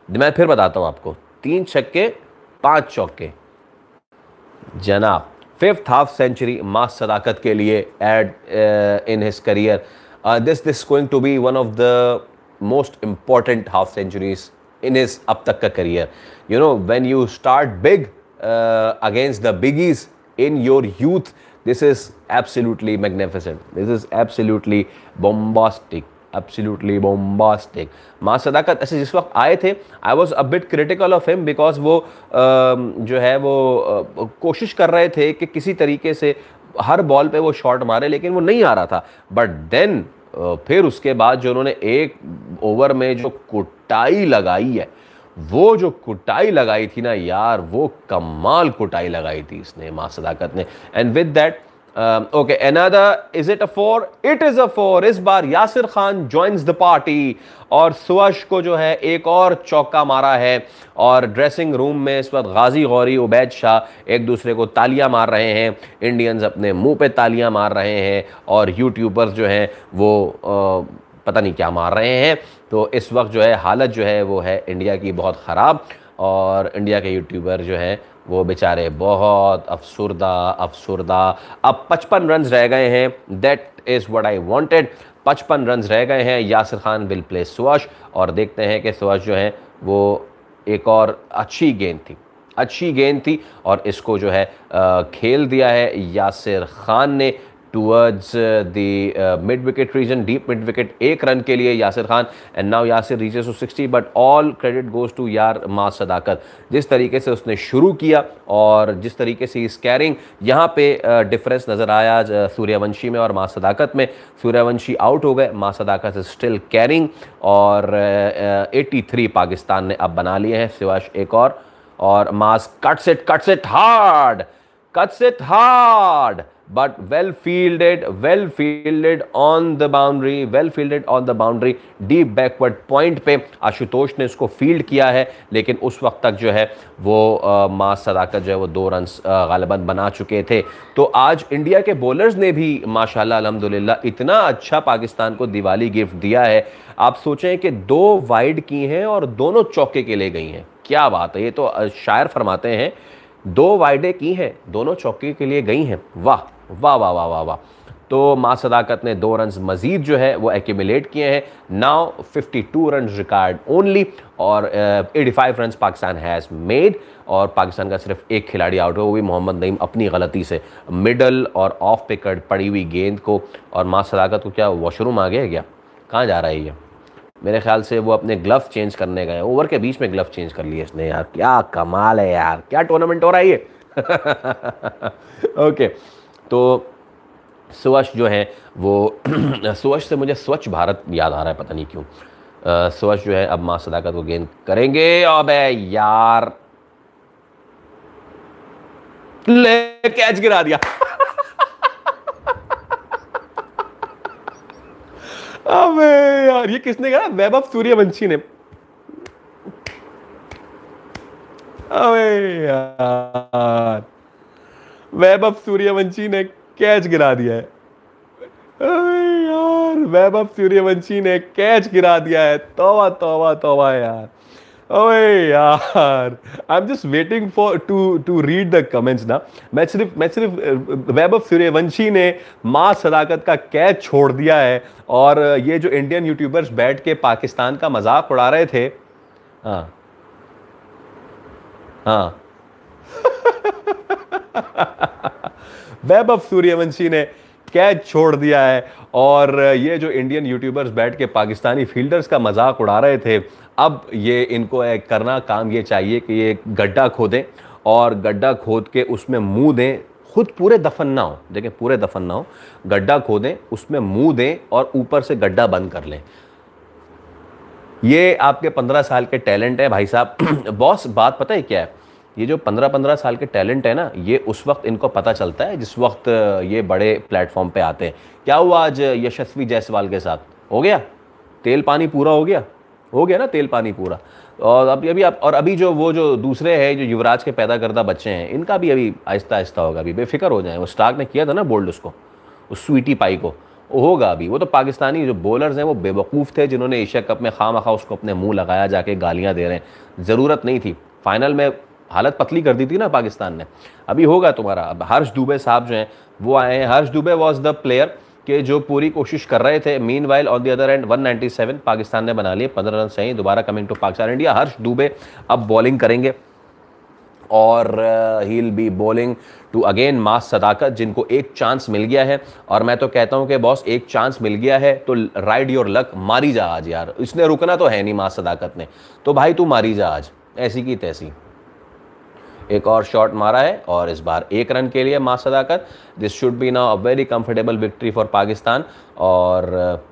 Speaker 1: मैं फिर बताता हूं आपको, 3 छक्के 5 चौके जनाब। 5th हाफ सेंचुरी मास सदाकत के लिए add in his career. This going to be one of the most important half centuries in his अब तक का career. You know when you start big against the biggies in your youth, this is absolutely magnificent, this is absolutely bombastic, absolutely bombastic। मां सदाकत ऐसे जिस वक्त आए थे, I was a bit critical of him because वो जो है वो कोशिश कर रहे थे कि किसी तरीके से हर बॉल पे वो शॉट मारे, लेकिन वो नहीं आ रहा था। बट देन फिर उसके बाद जो उन्होंने एक ओवर में जो कुटाई लगाई है, वो जो कुटाई लगाई थी ना यार, वो कमाल कुटाई लगाई थी इसने मां सदाकत ने। And with that okay another, is it a 4? It is a 4। इस बार Yasir Khan joins the party और सुवश को जो है एक और चौका मारा है। और ड्रेसिंग रूम में इस वक्त गाजी गौरी, उबैद शाह एक दूसरे को तालियां मार रहे हैं, इंडियंस अपने मुंह पे तालियां मार रहे हैं और यूट्यूबर्स जो हैं वो पता नहीं क्या मार रहे हैं। तो इस वक्त जो है हालत जो है वो है इंडिया की बहुत ख़राब, और इंडिया के यूट्यूबर जो हैं वो बेचारे बहुत अफसुर्दा। अब 55 रन रह गए हैं, that is what I wanted. 55 run रह गए हैं। यासिर खान विल प्ले सुवश, और देखते हैं कि सुवश जो है वो एक और अच्छी गेंद थी और इसको जो है खेल दिया है यासिर खान ने towards the mid wicket region, deep mid wicket. 1 run के लिए Yasir Khan, and now Yasir reaches to 60, but all credit goes to यार मां सदाकत। जिस तरीके से उसने शुरू किया और जिस तरीके से इस कैरिंग, यहाँ पे डिफरेंस नज़र आया सूर्यवंशी में और मां सदाकत में। सूर्यवंशी आउट हो गए, मां सदाकत इज स्टिल कैरिंग, और 83 पाकिस्तान ने अब बना लिए हैं, सिवाश एक और Maaz cuts it hard but well fielded on the boundary, deep backward point पे आशुतोष ने इसको फील्ड किया है, लेकिन उस वक्त तक जो है वो मां सदाकत जो है वो 2 रन गालिबन बना चुके थे। तो आज इंडिया के बॉलर्स ने भी माशाल्लाह अल्हम्दुलिल्लाह इतना अच्छा पाकिस्तान को दिवाली गिफ्ट दिया है। आप सोचें कि 2 वाइड की हैं और दोनों चौके के लिए गई हैं, क्या बात है। ये तो शायर फरमाते हैं 2 वाइडें की हैं, दोनों चौके के लिए गई हैं। वाह वाह वाह वाह वाह वाह। तो मां सदाकत ने 2 रन मजीद जो है वो एक्यूमुलेट किए हैं। नाउ 52 रन रिकॉर्ड ओनली, और 85 रन पाकिस्तान हैज़ मेड, और पाकिस्तान का सिर्फ एक खिलाड़ी आउट हुआ, वो भी मोहम्मद नईम अपनी गलती से मिडल और ऑफ पे कट पड़ी हुई गेंद को। और मां सदाकत को क्या वॉशरूम आ गया है क्या? कहाँ जा रहा है ये? मेरे ख्याल से वो अपने ग्लव चेंज करने गए, ओवर के बीच में ग्लव चेंज कर लिए इसने। यार क्या कमाल है यार, क्या टूर्नामेंट हो रहा है ये। ओके तो सुवश जो है वो सुवश से मुझे स्वच्छ भारत याद आ रहा है, पता नहीं क्यों। सुवश जो है अब मां सदाकत को गेंद करेंगे। अबे यार ले कैच गिरा दिया। अबे यार ये किसने कहा? वैभव सूर्यवंशी ने। अबे यार वैभव सूर्यवंशी ने कैच गिरा दिया है। अबे यार वैभव सूर्यवंशी ने कैच गिरा दिया है। तौबा तौबा तौबा यार। अबे यार I am just waiting for to read the comments ना। मैं सिर्फ वैभव सूर्यवंशी ने मां सदाकत का कैच छोड़ दिया है, और ये जो इंडियन यूट्यूबर्स बैठ के पाकिस्तान का मजाक उड़ा रहे थे। हाँ वैभव सूर्यवंशी ने कैच छोड़ दिया है, और ये जो इंडियन यूट्यूबर्स बैठ के पाकिस्तानी फील्डर्स का मजाक उड़ा रहे थे, अब ये इनको करना काम ये चाहिए कि ये गड्ढा खोदें और गड्ढा खोद के उसमें मुंह दें। खुद पूरे दफन ना हो, देखें पूरे दफन ना हो, गड्ढा खोदें, उसमें मुंह दें और ऊपर से गड्ढा बंद कर लें। ये आपके 15 साल के टैलेंट है भाई साहब। बॉस बात पता है क्या है, ये जो 15-15 साल के टैलेंट है ना, ये उस वक्त इनको पता चलता है जिस वक्त ये बड़े प्लेटफॉर्म पे आते हैं। क्या हुआ आज यशस्वी जायसवाल के साथ? हो गया तेल पानी पूरा, हो गया ना तेल पानी पूरा। और अभी जो वो जो दूसरे हैं जो युवराज के पैदा करदा बच्चे हैं, इनका भी अभी आहिस्ता आहिस्ता होगा। अभी बेफिक्र हो जाए। वो स्टार्क ने किया था ना बोल्ड उसको, उस स्वीटी पाई को, होगा अभी। वो तो पाकिस्तानी जो बॉलर्स हैं वो बेवकूफ़ थे जिन्होंने एशिया कप में खामखा उसको अपने मुंह लगाया, जाके गालियां दे रहे हैं। ज़रूरत नहीं थी। फाइनल में हालत पतली कर दी थी ना पाकिस्तान ने। अभी होगा तुम्हारा। अब हर्ष दुबे साहब जो हैं वो आए हैं। Harsh Dubey was the player के जो पूरी कोशिश कर रहे थे। Meanwhile on the other end 197 Pakistan ने बना लिए, 15 रन सही। दोबारा coming to Pakistan India, Harsh Dubey अब बॉलिंग करेंगे और he will be bowling to again Maaz Sadaqat, जिनको एक चांस मिल गया है। और मैं तो कहता हूं कि बॉस एक चांस मिल गया है तो राइड योर लक, मारी जा आज यार। इसने रुकना तो है नहीं मास सदाकत ने, तो भाई तू मारी जा आज, ऐसी की तैसी। एक और शॉट मारा है और इस बार 1 रन के लिए Maaz Sadaqat. This should be now a very comfortable victory for Pakistan. और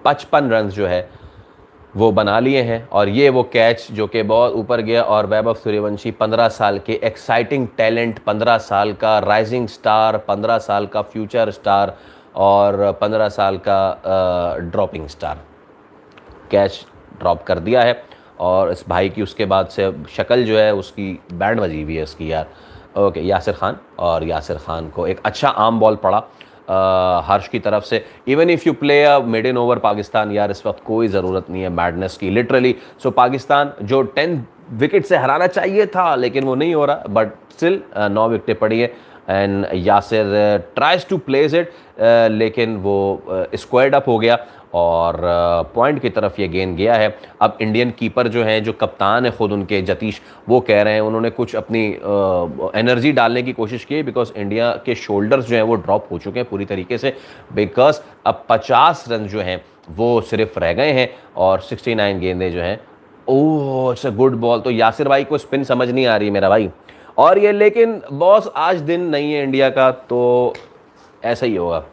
Speaker 1: 55 रन जो है वो बना लिए हैं। और ये वो कैच जो कि बहुत ऊपर गया और वैभव सूर्यवंशी 15 साल के एक्साइटिंग टैलेंट, 15 साल का राइजिंग स्टार, 15 साल का फ्यूचर स्टार और 15 साल का ड्रॉपिंग स्टार, कैच ड्रॉप कर दिया है। और इस भाई की उसके बाद से शक्ल जो है उसकी बैंड बजी हुई है उसकी यार। ओके, यासिर खान, और यासिर खान को एक अच्छा आर्म बॉल पड़ा हर्ष की तरफ से। Even if you play a mid in over Pakistan, यार इस वक्त कोई ज़रूरत नहीं है मैडनेस की, लिटरली। सो पाकिस्तान जो 10 विकेट से हराना चाहिए था लेकिन वो नहीं हो रहा, बट स्टिल 9 विकेटें पड़ी है and Yasir tries to place it, लेकिन वो स्क्वायर्ड अप हो गया और पॉइंट की तरफ ये गेंद गया है। अब इंडियन कीपर जो हैं, जो कप्तान है खुद उनके जतीश, वो कह रहे हैं उन्होंने कुछ अपनी एनर्जी डालने की कोशिश की बिकॉज इंडिया के शोल्डर्स जो हैं वो ड्रॉप हो चुके हैं पूरी तरीके से, बिकॉज अब 50 रन जो हैं वो सिर्फ रह गए हैं और 69 गेंदें जो हैं। Oh it's a good ball. तो यासिर भाई को स्पिन समझ नहीं आ रही मेरा भाई, और ये लेकिन बॉस आज दिन नहीं है इंडिया का, तो ऐसा ही होगा।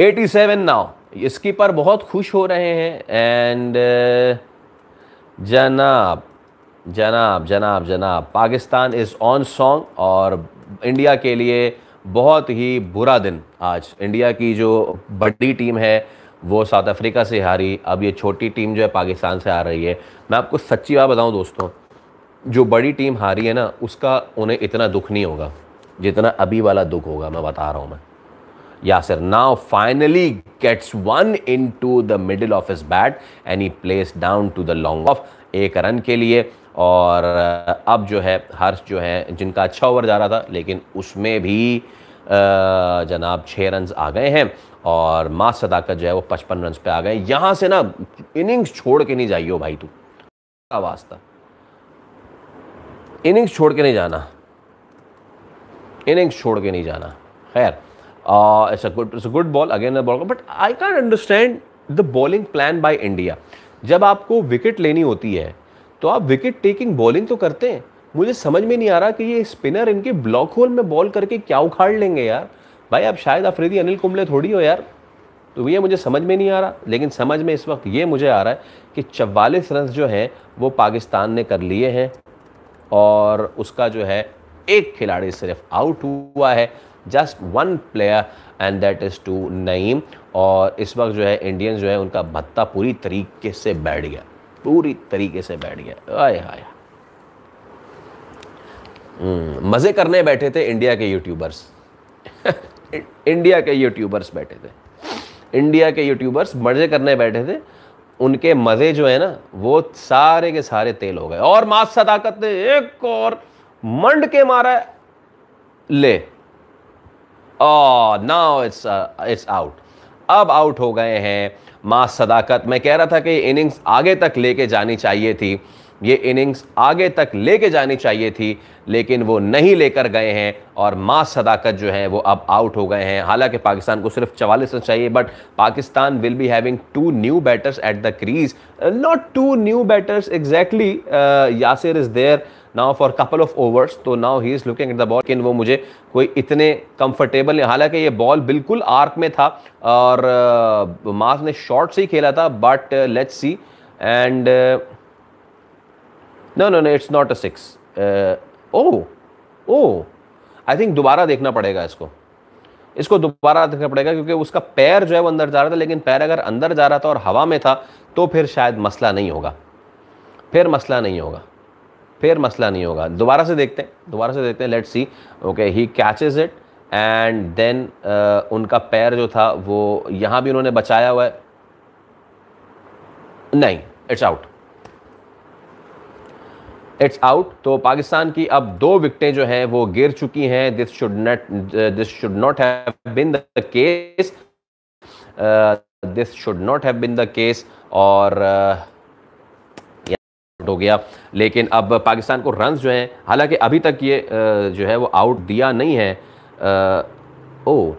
Speaker 1: 87 नाउ, इसकी पर बहुत खुश हो रहे हैं एंड जनाब जनाब जनाब जनाब पाकिस्तान इज़ ऑन सॉन्ग। और इंडिया के लिए बहुत ही बुरा दिन आज। इंडिया की जो बड़ी टीम है वो साउथ अफ्रीका से हारी, अब ये छोटी टीम जो है पाकिस्तान से आ रही है। मैं आपको सच्ची बात बताऊं दोस्तों, जो बड़ी टीम हारी है ना उसका उन्हें इतना दुख नहीं होगा जितना अभी वाला दुख होगा, मैं बता रहा हूं मैं। Yasir now finally gets one into the middle of his bat and he places down to the long off 1 run के लिए। और अब जो है हर्ष जो है, जिनका अच्छा ओवर जा रहा था लेकिन उसमें भी जनाब 6 रन आ गए हैं और मास सदाकत जो है वो 55 रन पे आ गए। यहां से ना इनिंग्स छोड़ के नहीं जाइयो भाई, तू का वास्ता, इनिंग्स छोड़ के नहीं जाना, इनिंग्स छोड़ के नहीं जाना। खैर it's a good ball again the ball, but I can understand the bowling plan by India. जब आपको विकेट लेनी होती है तो आप विकेट टेकिंग बॉलिंग तो करते हैं। मुझे समझ में नहीं आ रहा कि ये स्पिनर इनके ब्लॉक होल में बॉल करके क्या उखाड़ लेंगे यार। भाई आप शायद अफरीदी अनिल कुंबले थोड़ी हो यार, तो ये मुझे समझ में नहीं आ रहा। लेकिन समझ में इस वक्त ये मुझे आ रहा है कि 44 रन जो हैं वो पाकिस्तान ने कर लिए हैं और उसका जो है एक खिलाड़ी सिर्फ आउट हुआ है, just 1 player and that is to Naeem. और इस वक्त जो है इंडियंस जो है उनका भत्ता पूरी तरीके से बैठ गया, पूरी तरीके से बैठ गया। आय हाय, मज़े करने बैठे थे इंडिया के यूट्यूबर्स इंडिया के यूट्यूबर्स बैठे थे, इंडिया के यूट्यूबर्स मज़े करने बैठे थे। उनके मज़े जो है ना वो सारे के सारे तेल हो गए। और मास सदाकत ने एक और मंड के मारा है, ले नाउ इट्स आउट। अब आउट हो गए हैं मास सदाकत। मैं कह रहा था कि इनिंग्स आगे तक लेके जानी चाहिए थी, ये इनिंग्स आगे तक लेके जानी चाहिए थी, लेकिन वो नहीं लेकर गए हैं और मास सदाकत जो है वो अब आउट हो गए हैं। हालांकि पाकिस्तान को सिर्फ 44 रन चाहिए, but Pakistan will be having 2 new batters at the crease, not 2 new batters exactly. Yasir is there now for couple of overs, तो now he is looking at the ball, लेकिन वो मुझे कोई इतने कंफर्टेबल नहीं। हालांकि ये बॉल बिल्कुल आर्क में था और मास ने शॉर्ट से ही खेला था, but let's see and no no no it's not a 6। Oh I think दोबारा देखना पड़ेगा इसको दोबारा देखना पड़ेगा, क्योंकि उसका पैर जो है वो अंदर जा रहा था, लेकिन पैर अगर अंदर जा रहा था और हवा में था तो फिर शायद मसला नहीं होगा, फिर मसला नहीं होगा। दोबारा से देखते हैं, let's see. Okay, he catches it and then उनका पैर जो था वो यहाँ भी उन्होंने बचाया हुआ है, नहीं इट्स आउट, इट्स आउट। तो पाकिस्तान की अब 2 विकेटें जो हैं वो गिर चुकी हैं। This should not have been the case, this should not have been the case, और हो गया। लेकिन अब पाकिस्तान को रन्स जो हैं, हालांकि अभी तक ये जो है वो आउट दिया नहीं है। ओ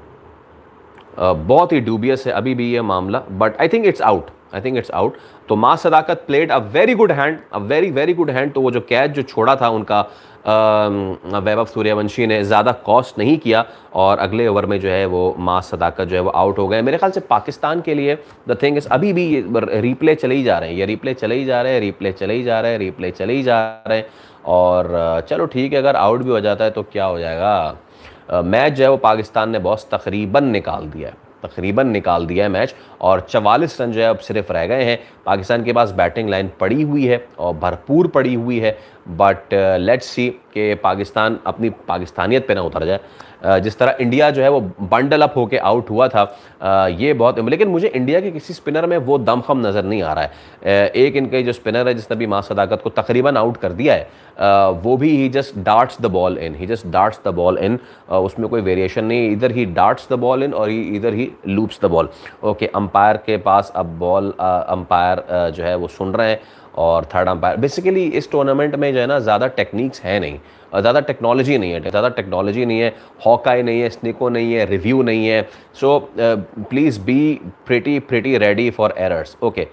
Speaker 1: बहुत ही ड्यूबियस है अभी भी ये मामला, but I think it's out, I think it's out. तो Maaz Sadaqat played a very good hand, a very very good hand. तो वो जो कैच जो छोड़ा था उनका वैभव सूर्यवंशी ने, ज़्यादा कॉस्ट नहीं किया, और अगले ओवर में जो है वो मां सदाकत जो है वो आउट हो गए। मेरे ख्याल से पाकिस्तान के लिए द थिंग इज, अभी भी रिप्ले चले ही जा रहे हैं, ये रिप्ले चले ही जा रहे हैं, रिप्ले चले ही जा रहे हैं, रिप्ले चले ही जा रहे हैं। और चलो ठीक है, अगर आउट भी हो जाता है तो क्या हो जाएगा। मैच जो है वो पाकिस्तान ने बॉस तकरीबन निकाल दिया है, तकरीबन निकाल दिया है मैच, और 44 रन जो है अब सिर्फ रह गए हैं। पाकिस्तान के पास बैटिंग लाइन पड़ी हुई है और भरपूर पड़ी हुई है, बट लेट्स सी कि पाकिस्तान अपनी पाकिस्तानियत पे ना उतर जाए। जिस तरह इंडिया जो है वो बंडल अप होके आउट हुआ था, ये बहुत, लेकिन मुझे इंडिया के किसी स्पिनर में वो दमखम नज़र नहीं आ रहा है। एक इनके जो स्पिनर है जिसने भी मां सदाकत को तकरीबन आउट कर दिया है, वो भी he just darts the ball in, he just darts the ball in, उसमें कोई वेरिएशन नहीं, इधर he darts the ball in और इधर he loops the ball. Okay, umpire के पास अब बॉल, अंपायर जो है वो सुन रहे हैं, और थर्ड अंपायर। बेसिकली इस टूर्नामेंट में जो है ना ज़्यादा टेक्निक्स है नहीं, ज़्यादा टेक्नोलॉजी नहीं है, ज़्यादा टेक्नोलॉजी नहीं है, हॉकाई नहीं है, स्निको नहीं है, रिव्यू नहीं है। So please be pretty ready for errors. Okay,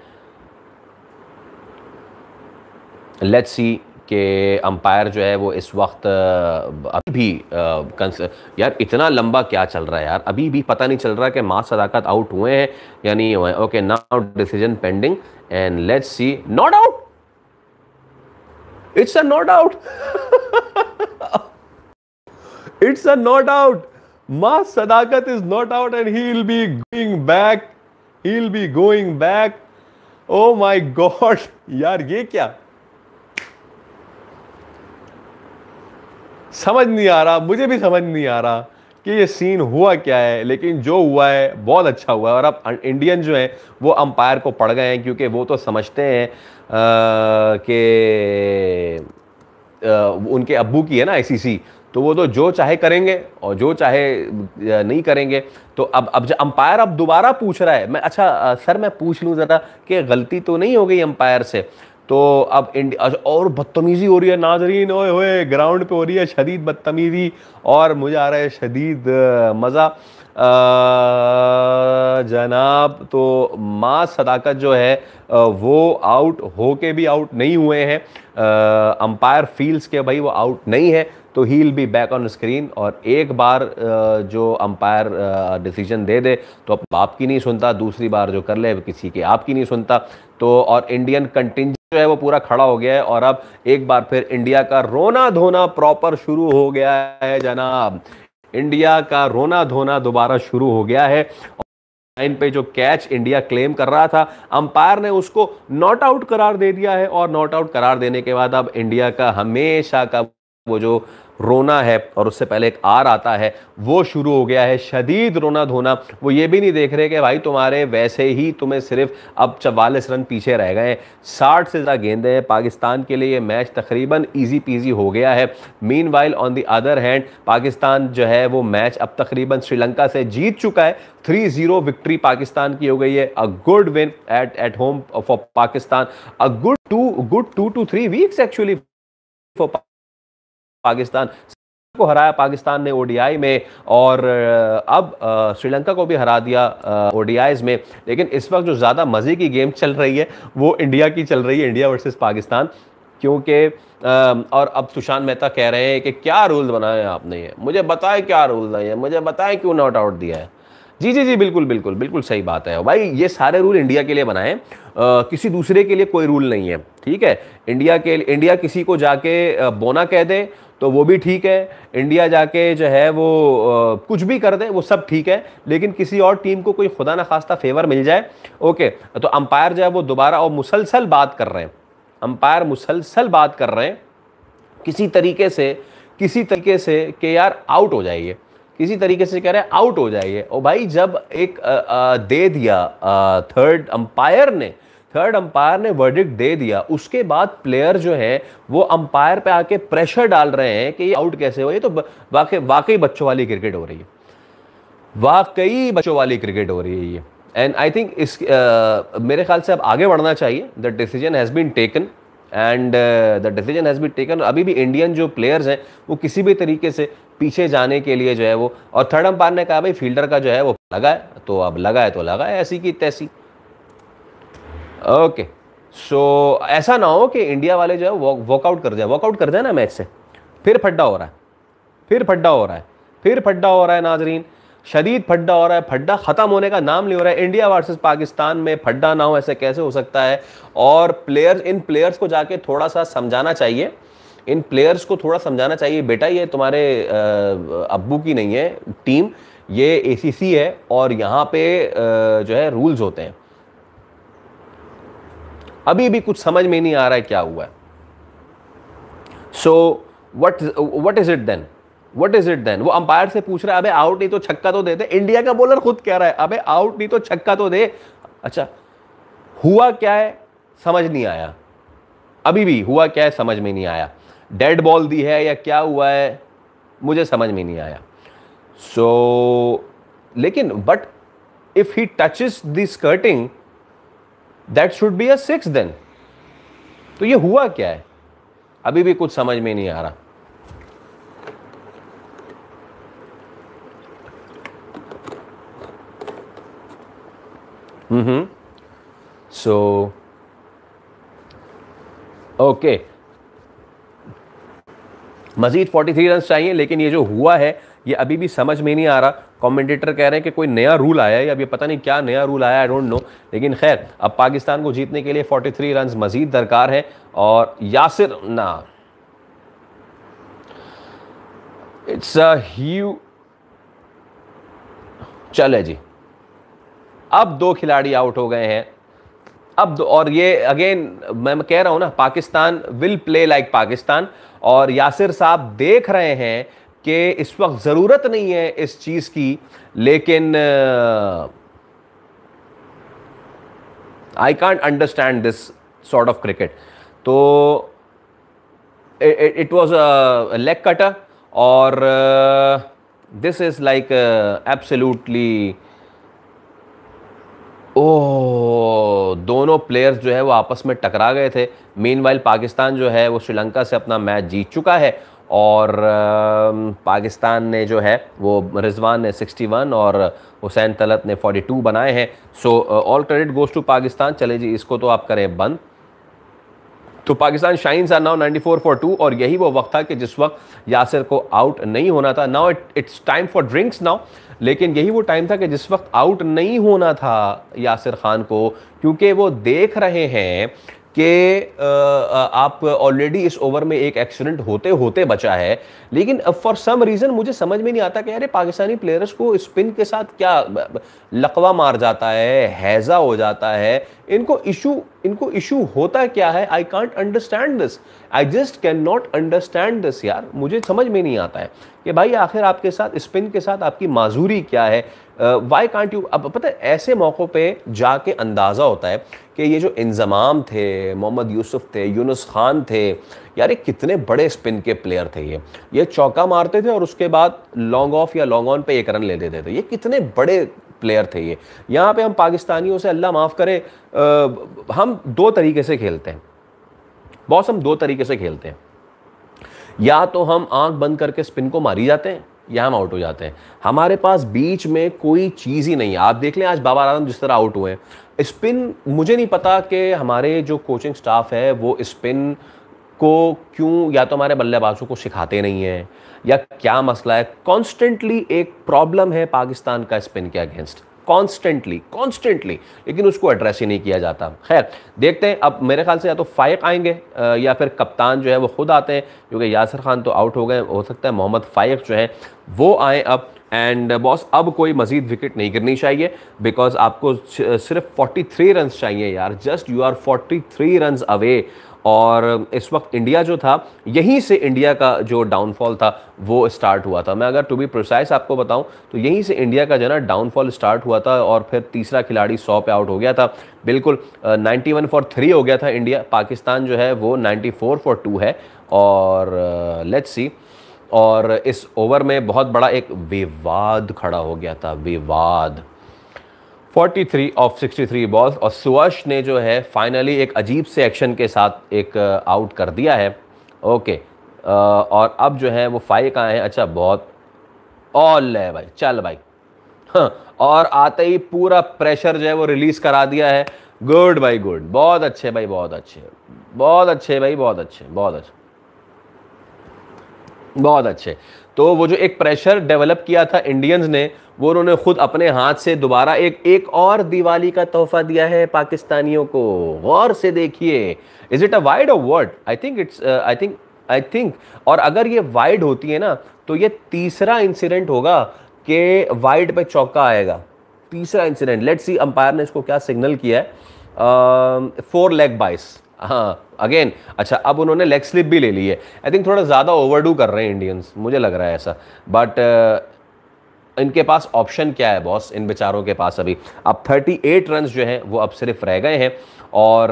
Speaker 1: let's see कि अंपायर जो है वो इस वक्त अभी भी यार इतना लंबा क्या चल रहा है यार, अभी भी पता नहीं चल रहा कि मां सदाकत आउट हुए हैं या नहीं हुए हैं। Okay, now decision pending and let's see, not out, it's a not out, it's a not out, Maaz Sadaqat is not out and he will be going back, he will be going back. Oh my God यार, ये क्या, समझ नहीं आ रहा, मुझे भी समझ नहीं आ रहा कि ये सीन हुआ क्या है, लेकिन जो हुआ है बहुत अच्छा हुआ है। और अब इंडियन जो है वो अंपायर को पड़ गए हैं, क्योंकि वो तो समझते हैं कि उनके अब्बू की है ना आईसीसी, तो वो तो जो चाहे करेंगे और जो चाहे नहीं करेंगे। तो अब जब अंपायर अब दोबारा पूछ रहा है, मैं अच्छा सर मैं पूछ लूँ ज़रा कि गलती तो नहीं हो गई अंपायर से। तो अब और बदतमीज़ी हो रही है नाजरीन, ओए होए ग्राउंड पे हो रही है शदीद बदतमीज़ी, और मुझे आ रहा है शदीद मज़ा जनाब। तो मां सदाकत जो है वो आउट होके भी आउट नहीं हुए हैं। अंपायर फील्स के भाई वो आउट नहीं है, तो ही will be back on screen. और एक बार जो अंपायर डिसीजन दे दे तो अपने बाप की नहीं सुनता, दूसरी बार जो कर ले किसी के आपकी नहीं सुनता। तो और इंडियन कंटिंजेंट जो है वो पूरा खड़ा हो गया है, और अब एक बार फिर इंडिया का रोना धोना प्रॉपर शुरू हो गया है जनाब। इंडिया का रोना धोना दोबारा शुरू हो गया है। लाइन पे जो कैच इंडिया क्लेम कर रहा था, अंपायर ने उसको नॉट आउट करार दे दिया है, और नॉट आउट करार देने के बाद अब इंडिया का हमेशा का वो जो रोना है, और उससे पहले एक आर आता है, वो शुरू हो गया है, शदीद रोना धोना। वो ये भी नहीं देख रहे कि भाई तुम्हारे वैसे ही तुम्हें सिर्फ अब 44 रन पीछे रह गए हैं, 60 से ज़्यादा गेंदें हैं पाकिस्तान के लिए, ये मैच तकरीबन इजी पीजी हो गया है। Meanwhile on the other hand Pakistan जो है वो मैच अब तकरीबन श्रीलंका से जीत चुका है। 3-0 विक्ट्री पाकिस्तान की हो गई है। A good win at home for Pakistan, a good 2 to 3 weeks actually for Pakistan को हराया पाकिस्तान ने ओडीआई में, और अब श्रीलंका को भी हरा दिया ओडीआईज में। लेकिन इस वक्त जो ज़्यादा मज़े की गेम चल रही है वो इंडिया की चल रही है, इंडिया वर्सेस पाकिस्तान। क्योंकि और अब सुशांत मेहता कह रहे हैं कि क्या रूल बनाए आपने, ये मुझे बताएं क्या रूल है, मुझे बताएं क्यों नॉट आउट दिया है। जी जी जी, बिल्कुल बिल्कुल बिल्कुल सही बात है भाई, ये सारे रूल इंडिया के लिए बनाए, किसी दूसरे के लिए कोई रूल नहीं है, ठीक है। इंडिया किसी को जाके बोना कह दे तो वो भी ठीक है, इंडिया जाके जो है वो कुछ भी कर दे वो सब ठीक है, लेकिन किसी और टीम को कोई खुदा ना खास्ता फेवर मिल जाए, ओके, तो अंपायर जो है वो दोबारा और मुसलसल बात कर रहे हैं, अंपायर मुसलसल बात कर रहे हैं किसी तरीके से कि यार आउट हो जाइए, किसी तरीके से कह रहे हैं आउट हो जाइए। और भाई जब एक दे दिया थर्ड अंपायर ने थर्ड अंपायर ने वर्डिक्ट दे दिया, उसके बाद प्लेयर जो है वो अंपायर पे आके प्रेशर डाल रहे हैं कि ये आउट कैसे हुआ। ये तो वाकई बच्चों वाली क्रिकेट हो रही है, वाकई बच्चों वाली क्रिकेट हो रही है ये। एंड आई थिंक इस मेरे ख्याल से अब आगे बढ़ना चाहिए। The decision has been taken and the decision has been taken. अभी भी इंडियन जो प्लेयर्स हैं वो किसी भी तरीके से पीछे जाने के लिए जो है वो, और थर्ड अंपायर ने कहा भाई फील्डर का जो है वो लगा है, तो अब लगा है तो लगा है, ऐसी की तैसी। ओके, सो ऐसा ना हो कि इंडिया वाले जो है वॉकआउट कर जाए ना मैच से, फिर फड्डा हो रहा है, फिर फड्डा हो रहा है, फिर फड्डा हो रहा है नाजरीन, शदीद फड्डा हो रहा है। फड्डा ख़त्म होने का नाम नहीं हो रहा है। इंडिया वर्सेस पाकिस्तान में फड्डा ना हो, ऐसे कैसे हो सकता है? और इन प्लेयर्स को जाके थोड़ा सा समझाना चाहिए, इन प्लेयर्स को थोड़ा समझाना चाहिए, बेटा ये तुम्हारे अब्बू की नहीं है टीम, ये एसीसी है और यहाँ पे जो है रूल्स होते हैं। अभी भी कुछ समझ में नहीं आ रहा है क्या हुआ है। So what is it then? What is it then? वो अंपायर से पूछ रहा है अबे आउट नहीं तो छक्का तो दे दे। इंडिया का बॉलर खुद कह रहा है अबे आउट नहीं तो छक्का तो दे। अच्छा, हुआ क्या है समझ नहीं आया, अभी भी हुआ क्या है समझ में नहीं आया। डेड बॉल दी है या क्या हुआ है मुझे समझ में नहीं आया। सो लेकिन but if he touches the skirting that should be a 6 then. तो ये हुआ क्या है अभी भी कुछ समझ में नहीं आ रहा। सो ओके, मजीद 43 रन चाहिए, लेकिन ये जो हुआ है ये अभी भी समझ में नहीं आ रहा। कमेंटेटर कह रहे हैं कि कोई नया रूल आया है, अब ये पता नहीं क्या नया रूल आया, आई डोंट नो। लेकिन खैर अब पाकिस्तान को जीतने के लिए 43 रन मजीद दरकार है। और यासिर ना, इट्स अ ह्यू, चले जी, अब 2 खिलाड़ी आउट हो गए हैं अब और ये अगेन मैं कह रहा हूं ना, Pakistan will play like Pakistan. और यासिर साहब देख रहे हैं कि इस वक्त जरूरत नहीं है इस चीज की, लेकिन I can't understand this sort of cricket. तो it was a leg cutter और this is like absolutely, oh दोनों प्लेयर्स जो है वो आपस में टकरा गए थे। मीनवाइल पाकिस्तान जो है वो श्रीलंका से अपना मैच जीत चुका है और पाकिस्तान ने जो है वो रिजवान ने 61 और हुसैन तलत ने 42 बनाए हैं। So all credit goes to Pakistan. चले जी, इसको तो आप करें बंद। तो Pakistan shines are now 94 for 2 और यही वो वक्त था कि जिस वक्त यासिर को आउट नहीं होना था। Now it's time for drinks now, लेकिन यही वो टाइम था कि जिस वक्त आउट नहीं होना था यासिर खान को, क्योंकि वो देख रहे हैं कि आप ऑलरेडी इस ओवर में एक एक्सीडेंट होते होते बचा है। लेकिन फॉर सम रीज़न मुझे समझ में नहीं आता कि यार पाकिस्तानी प्लेयर्स को स्पिन के साथ क्या लकवा मार जाता है, हैजा हो जाता है, इनको इशू होता क्या है? आई can't understand this, I just can not understand this यार। मुझे समझ में नहीं आता है कि भाई आखिर आपके साथ स्पिन के साथ आपकी माजूरी क्या है? Why can't you? अब पता है ऐसे मौक़ों पे जाके अंदाज़ा होता है कि ये जो इंजमाम थे, मोहम्मद यूसुफ थे, यूनुस खान थे, यार ये कितने बड़े स्पिन के प्लेयर थे। ये चौका मारते थे और उसके बाद लॉन्ग ऑफ या लॉन्ग ऑन पे 1 रन ले देते थे। ये कितने बड़े प्लेयर थे ये। यहाँ पे हम पाकिस्तानियों से, अल्लाह माफ़ करे, हम 2 तरीके से खेलते हैं बॉस, हम 2 तरीके से खेलते हैं। या तो हम आंख बंद करके स्पिन को मारी जाते हैं या हम आउट हो जाते हैं। हमारे पास बीच में कोई चीज़ ही नहीं है। आप देख लें आज बाबर आजम जिस तरह आउट हुए हैं। स्पिन, मुझे नहीं पता कि हमारे जो कोचिंग स्टाफ है वो स्पिन को क्यों, या तो हमारे बल्लेबाजों को सिखाते नहीं हैं या क्या मसला है। कॉन्स्टेंटली एक प्रॉब्लम है पाकिस्तान का स्पिन के अगेंस्ट, कॉन्स्टेंटली, लेकिन उसको एड्रेस ही नहीं किया जाता। खैर देखते हैं, अब मेरे ख्याल से या तो फाइक आएंगे या फिर कप्तान जो है वो खुद आते हैं, क्योंकि यासिर खान तो आउट हो गए, हो सकता है मोहम्मद फाइक जो है वो आए अब। एंड बॉस अब कोई मजीद विकेट नहीं गिरनी चाहिए, बिकॉज आपको सिर्फ 43 रन चाहिए यार, just you are 43 run away. और इस वक्त इंडिया जो था, यहीं से इंडिया का जो डाउनफॉल था वो स्टार्ट हुआ था। मैं अगर टू बी प्रिसाइज आपको बताऊं तो यहीं से इंडिया का जो है ना डाउनफॉल स्टार्ट हुआ था, और फिर तीसरा खिलाड़ी 100 पे आउट हो गया था। बिल्कुल 91 फॉर 3 हो गया था इंडिया। पाकिस्तान जो है वो 94 फॉर 2 है। और लेट्स सी, और इस ओवर में बहुत बड़ा एक विवाद खड़ा हो गया था, विवाद। 43 ऑफ 63 बॉल्स, और सुयश ने जो है फाइनली एक अजीब से एक्शन के साथ एक आउट कर दिया है। ओके, और अब जो है वो 5 कहाँ है? अच्छा, बहुत ऑल है भाई, चल भाई। हाँ, और आते ही पूरा प्रेशर जो है वो रिलीज करा दिया है। गुड भाई, गुड, बहुत अच्छे भाई, बहुत अच्छे, बहुत अच्छे भाई, बहुत अच्छे, बहुत अच्छे, बहुत अच्छे। तो वो जो एक प्रेशर डेवलप किया था इंडियंस ने, वो उन्होंने खुद अपने हाथ से दोबारा एक और दिवाली का तोहफा दिया है पाकिस्तानियों को। गौर से देखिए, इज इट अ वाइड और what? I think it's I think और अगर ये वाइड होती है ना तो ये तीसरा इंसिडेंट होगा कि वाइड पे चौका आएगा। तीसरा इंसिडेंट। लेट्स सी अंपायर ने इसको क्या सिग्नल किया है। 4 लेग बाइस, हाँ अगेन। अच्छा, अब उन्होंने लेग स्लिप भी ले ली है। आई थिंक थोड़ा ज़्यादा ओवरडू कर रहे हैं इंडियंस, मुझे लग रहा है ऐसा। बट इनके पास ऑप्शन क्या है बॉस, इन बेचारों के पास अभी अब 38 रन जो हैं वो अब सिर्फ रह गए हैं, और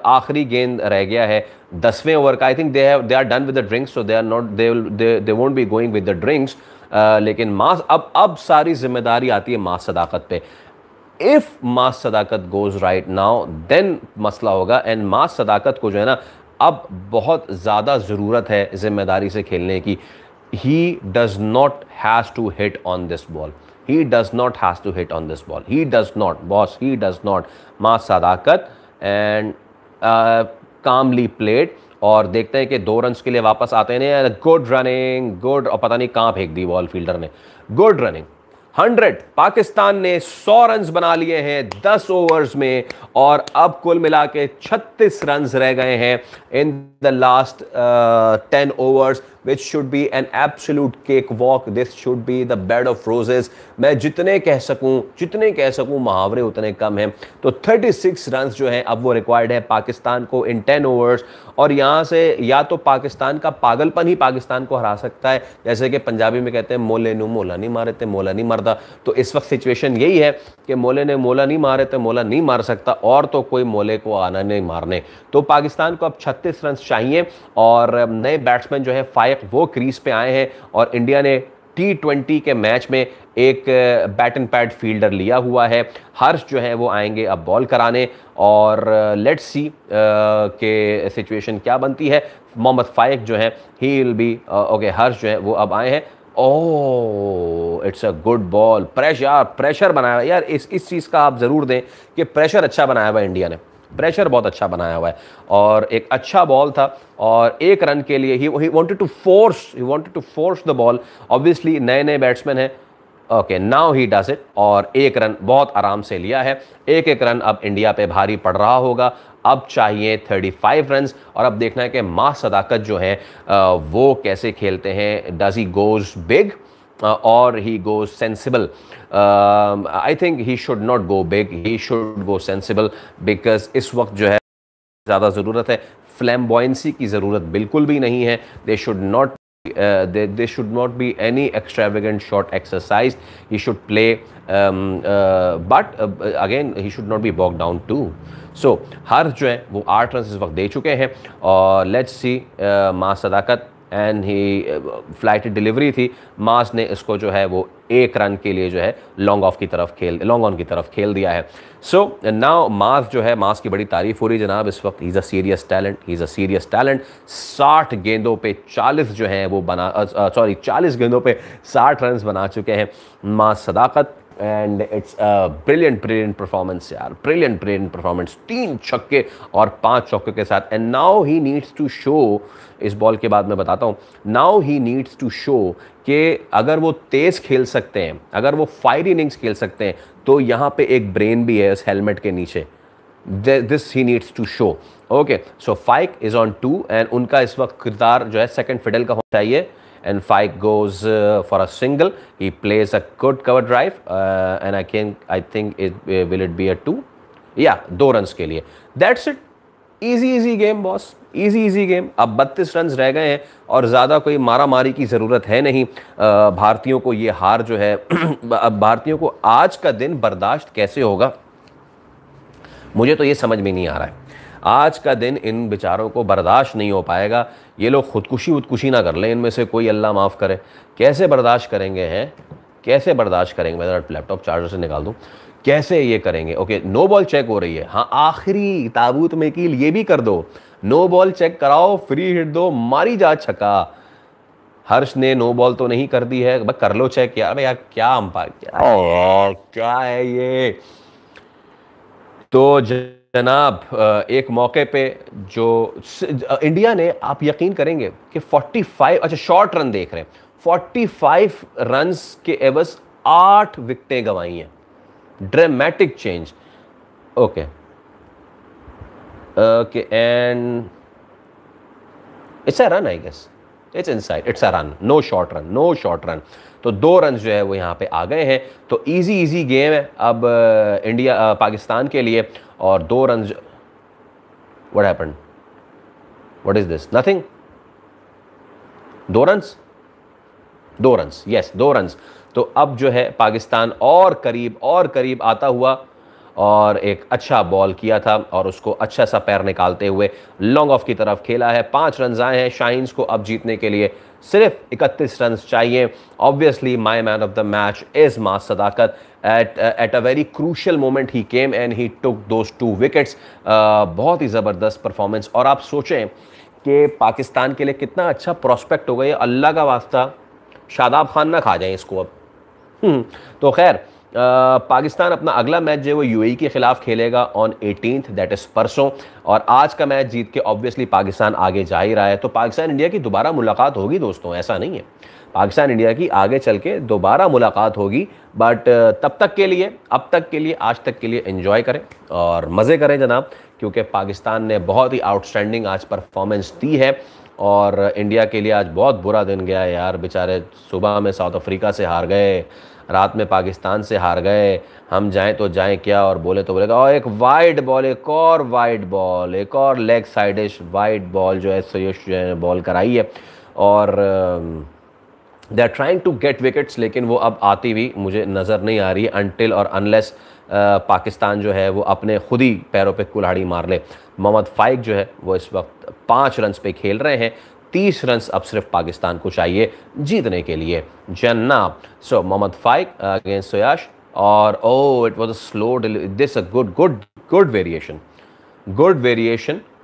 Speaker 1: आखिरी गेंद रह गया है 10वें ओवर का। I think they are done with the drinks, so they are not, they won't be going with the drinks. लेकिन मास, अब सारी जिम्मेदारी आती है मास सदाकत पे। If Maaz Sadaqat goes right now then मसला होगा। एंड मास सदाकत को जो है ना अब बहुत ज़्यादा ज़रूरत है जिम्मेदारी से खेलने की। he does not has to hit on this ball, he does not has to hit on this ball, he does not boss, he does not। Maaz Sadaqat and calmly played, और देखते हैं कि 2 रन्स के लिए वापस आते हैं। गुड रनिंग, गुड, और पता नहीं कहाँ फेंक दी बॉल फील्डर ने। Good running, 100। पाकिस्तान ने 100 रन्स बना लिए हैं 10 ओवर्स में, और अब कुल मिला के 36 रन्स रह गए हैं in the last 10 overs, which should be an absolute cakewalk, this should be the bed of roses। मैं जितने कह सकूं मुहावरे उतने कम हैं। तो 36 रन्स जो हैं अब वो रिक्वायर्ड है पाकिस्तान को इन 10 ओवर्स, और यहाँ से या तो पाकिस्तान का पागलपन ही पाकिस्तान को हरा सकता है, जैसे कि पंजाबी में कहते हैं मोले नू मोला नहीं मारे थे मोला नहीं मरदा। तो इस वक्त सिचुएशन यही है कि मोले ने मोला नहीं मारे थे मोला नहीं मार सकता, और तो कोई मोले को आना नहीं मारने। तो पाकिस्तान को अब 36 रन चाहिए, और नए बैट्समैन जो है फाइक वो क्रीज पे आए हैं, और इंडिया ने T20 के मैच में एक बैट एंड पैड फील्डर लिया हुआ है। हर्ष जो है वो आएंगे अब बॉल कराने, और लेट्स सी के सिचुएशन क्या बनती है। मोहम्मद फाइक जो है he will be okay. Harsh जो है वो अब आए हैं। Oh, it's a good ball. Pressure बनाया हुआ यार, इस चीज़ का आप ज़रूर दें कि प्रेशर अच्छा बनाया हुआ इंडिया ने, प्रेशर बहुत अच्छा बनाया हुआ है, और एक अच्छा बॉल था। और 1 रन के लिए he wanted to force the ball. Obviously नए बैट्समैन है। Okay, now he does it, और 1 रन बहुत आराम से लिया है। एक रन अब इंडिया पे भारी पड़ रहा होगा। अब चाहिए 35 रन, और अब देखना है कि मास सदाकत जो है वो कैसे खेलते हैं। Does he goes big or he goes sensible? I think he should not go big, he should go sensible, because इस वक्त जो है ज़्यादा ज़रूरत है, फ्लैम्बॉयंसी की ज़रूरत बिल्कुल भी नहीं है। They should not be any extravagant shot exercise. He should play, but again he should not be bogged down too. So हर्ष जो है वो 8 रन इस वक्त दे चुके हैं, और let's see mass Sadaqat and he flighted delivery थी। मास ने इसको जो है वो 1 रन के लिए जो है लॉन्ग ऑन की तरफ खेल दिया है। सो नाउ मास जो है, मास की बड़ी तारीफ हो रही जनाब इस वक्त। ही इज़ अ सीरियस टैलेंट। 60 गेंदों पे 40 जो हैं वो 40 गेंदों पे 60 रन बना चुके हैं Maaz Sadaqat. And it's brilliant performance यार, ब्रिलियंट परफॉर्मेंस। 3 छक्के और 5 चौके के साथ। And now he needs to show, इस बॉल के बाद मैं बताता हूँ, now he needs to show कि अगर वो तेज़ खेल सकते हैं, अगर वो फायर इनिंग्स खेल सकते हैं, तो यहाँ पे एक ब्रेन भी है इस हेलमेट के नीचे। This he needs to show. Okay, so Faiq is on 2, and उनका इस वक्त किरदार जो है सेकंड फिडल का होना चाहिए। And Faik goes for a single. He plays a good cover drive, and I think it will it be a 2? Yeah, 2 runs के लिए. That's it. Easy easy game boss, easy easy game. अब 32 रन रह गए हैं और ज़्यादा कोई मारा मारी की ज़रूरत है नहीं। भारतीयों को ये हार जो है अब भारतीयों को आज का दिन बर्दाश्त कैसे होगा, मुझे तो ये समझ में नहीं आ रहा है। आज का दिन इन बेचारों को बर्दाश्त नहीं हो पाएगा। ये लोग खुदकुशी ना कर लें इनमें से कोई, अल्लाह माफ़ करे। कैसे बर्दाश्त करेंगे हैं, कैसे बर्दाश्त करेंगे? मैं ज़रा लैपटॉप चार्जर से निकाल दूँ, कैसे ये करेंगे? ओके, नो बॉल चेक हो रही है। हाँ, आखिरी ताबूत में कील ये भी कर दो, नो बॉल चेक कराओ, फ्री हिट दो, मारी जा छक्का। हर्ष ने नो बॉल तो नहीं कर दी है, कर लो चेक यार। अरे यार क्या अंपायर, क्या है ये? तो जनाब एक मौके पे जो इंडिया ने, आप यकीन करेंगे कि 45, अच्छा शॉर्ट रन देख रहे हैं, 45 रन्स के एवज 8 विकेटें गंवाई हैं। Dramatic change. Okay okay, and it's a run, I guess it's inside, it's a run, no short run, no short run. तो 2 रन जो है वो यहाँ पे आ गए हैं। तो इजी इजी गेम है अब इंडिया पाकिस्तान के लिए। और 2 run, what happened, what is this, nothing. 2 runs, 2 runs, yes 2 runs. तो अब जो है पाकिस्तान और करीब आता हुआ, और एक अच्छा बॉल किया था और उसको अच्छा सा पैर निकालते हुए लॉन्ग ऑफ की तरफ खेला है। 5 रन आए हैं। शाहीन्स को अब जीतने के लिए सिर्फ 31 रन चाहिए। Obviously my man of the match is Maaz Sadaqat. At a very crucial moment he came and he took those 2 wickets. बहुत ही ज़बरदस्त परफॉर्मेंस। और आप सोचें कि पाकिस्तान के लिए कितना अच्छा प्रॉस्पेक्ट हो गया। अल्लाह का वास्ता शादाब खान ना खा जाए इसको अब। तो खैर पाकिस्तान अपना अगला मैच जो है वो यूएई के खिलाफ खेलेगा ऑन 18th, दैट इज़ परसों। और आज का मैच जीत के ऑब्वियसली पाकिस्तान आगे जा ही रहा है। तो पाकिस्तान इंडिया की दोबारा मुलाकात होगी दोस्तों, ऐसा नहीं है। पाकिस्तान इंडिया की आगे चल के दोबारा मुलाकात होगी। बट तब तक के लिए, अब तक के लिए, आज तक के लिए एंजॉय करें और मज़े करें जनाब, क्योंकि पाकिस्तान ने बहुत ही आउटस्टैंडिंग आज परफॉर्मेंस दी है। और इंडिया के लिए आज बहुत बुरा दिन गया है यार। बेचारे सुबह में साउथ अफ्रीका से हार गए, रात में पाकिस्तान से हार गए। हम जाएं तो जाएं क्या, और बोले तो बोलेगा। और एक वाइड बॉल, एक और वाइड बॉल, एक और लेग साइडिश वाइड बॉल जो है सयश जो है बॉल कराई है। और they are trying to get wickets, लेकिन वो अब आती हुई मुझे नज़र नहीं आ रही है अनटिल और अनलेस पाकिस्तान जो है वो अपने खुद ही पैरों पे कुल्हाड़ी मार ले। मोहम्मद फ़ाइक जो है वो इस वक्त 5 रन पे खेल रहे हैं। 30 रन अब सिर्फ पाकिस्तान को चाहिए जीतने के लिए जनाब। सो मोहम्मद फ़ाइक अगेंस्ट सोयाश, और oh it was a slow this a good variation.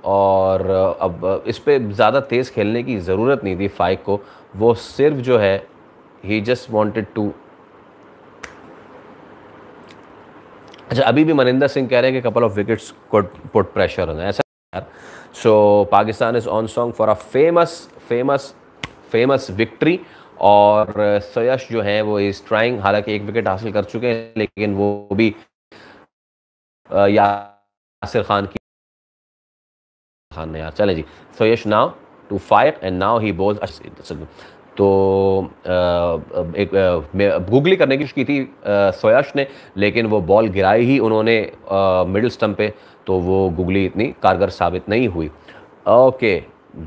Speaker 1: और अब इस पे ज़्यादा तेज़ खेलने की ज़रूरत नहीं थी फ़ाइक को। वो सिर्फ जो है ही जस्ट वांटेड टू। अच्छा, अभी भी मनिंदर सिंह कह रहे हैं कि couple of wickets could put pressure on, ऐसा यार। So Pakistan is on song for a famous victory. और सयश जो है वो इज़ ट्राइंग, हालांकि 1 विकेट हासिल कर चुके हैं, लेकिन वो भी यासिर खान ने यार। चले जी, Suyash now to fire and now he bowls. तो एक गूगली करने की कोशिश की थी सोयाश ने, लेकिन वो बॉल गिराई ही उन्होंने मिडिल स्टंप पे, तो वो गूगली इतनी कारगर साबित नहीं हुई। ओके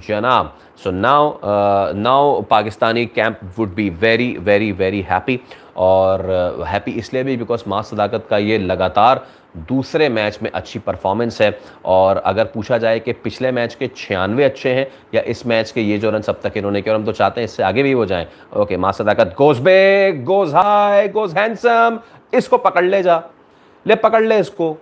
Speaker 1: जनाब, so now Pakistani camp would be very very very happy. और हैप्पी इसलिए भी बिकॉज मास सदाकत का ये लगातार दूसरे मैच में अच्छी परफॉर्मेंस है। और अगर पूछा जाए कि पिछले मैच के 96 अच्छे हैं या इस मैच के ये जो रन अब तक इन्होंने किया, और हम तो चाहते हैं इससे आगे भी हो जाएं। Okay, Maaz Sadaqat goes big, goes high, goes handsome. इसको पकड़ ले, जा ले, पकड़ ले इसको।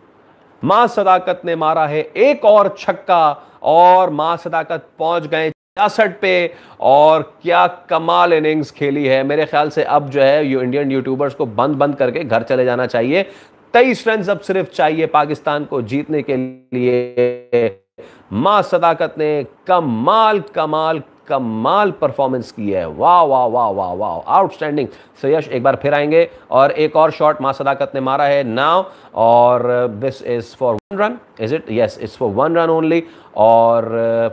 Speaker 1: मास सदाकत ने मारा है एक और छक्का और मास सदाकत पहुंच गए 66 पे। और क्या कमाल इनिंग्स खेली है। मेरे ख्याल से अब जो है इंडियन यूट्यूबर्स को बंद करके घर चले जाना चाहिए। 23 रन अब सिर्फ चाहिए पाकिस्तान को जीतने के लिए। मास सदाकत ने कमाल कमाल कमाल परफॉर्मेंस की है। वाह वाह वाह वाह वाह, आउटस्टैंडिंग। सयश एक बार फिर आएंगे और एक और शॉट मास सदाकत ने मारा है नाउ। और this is for 1 run, is it? Yes, it's for 1 run only. और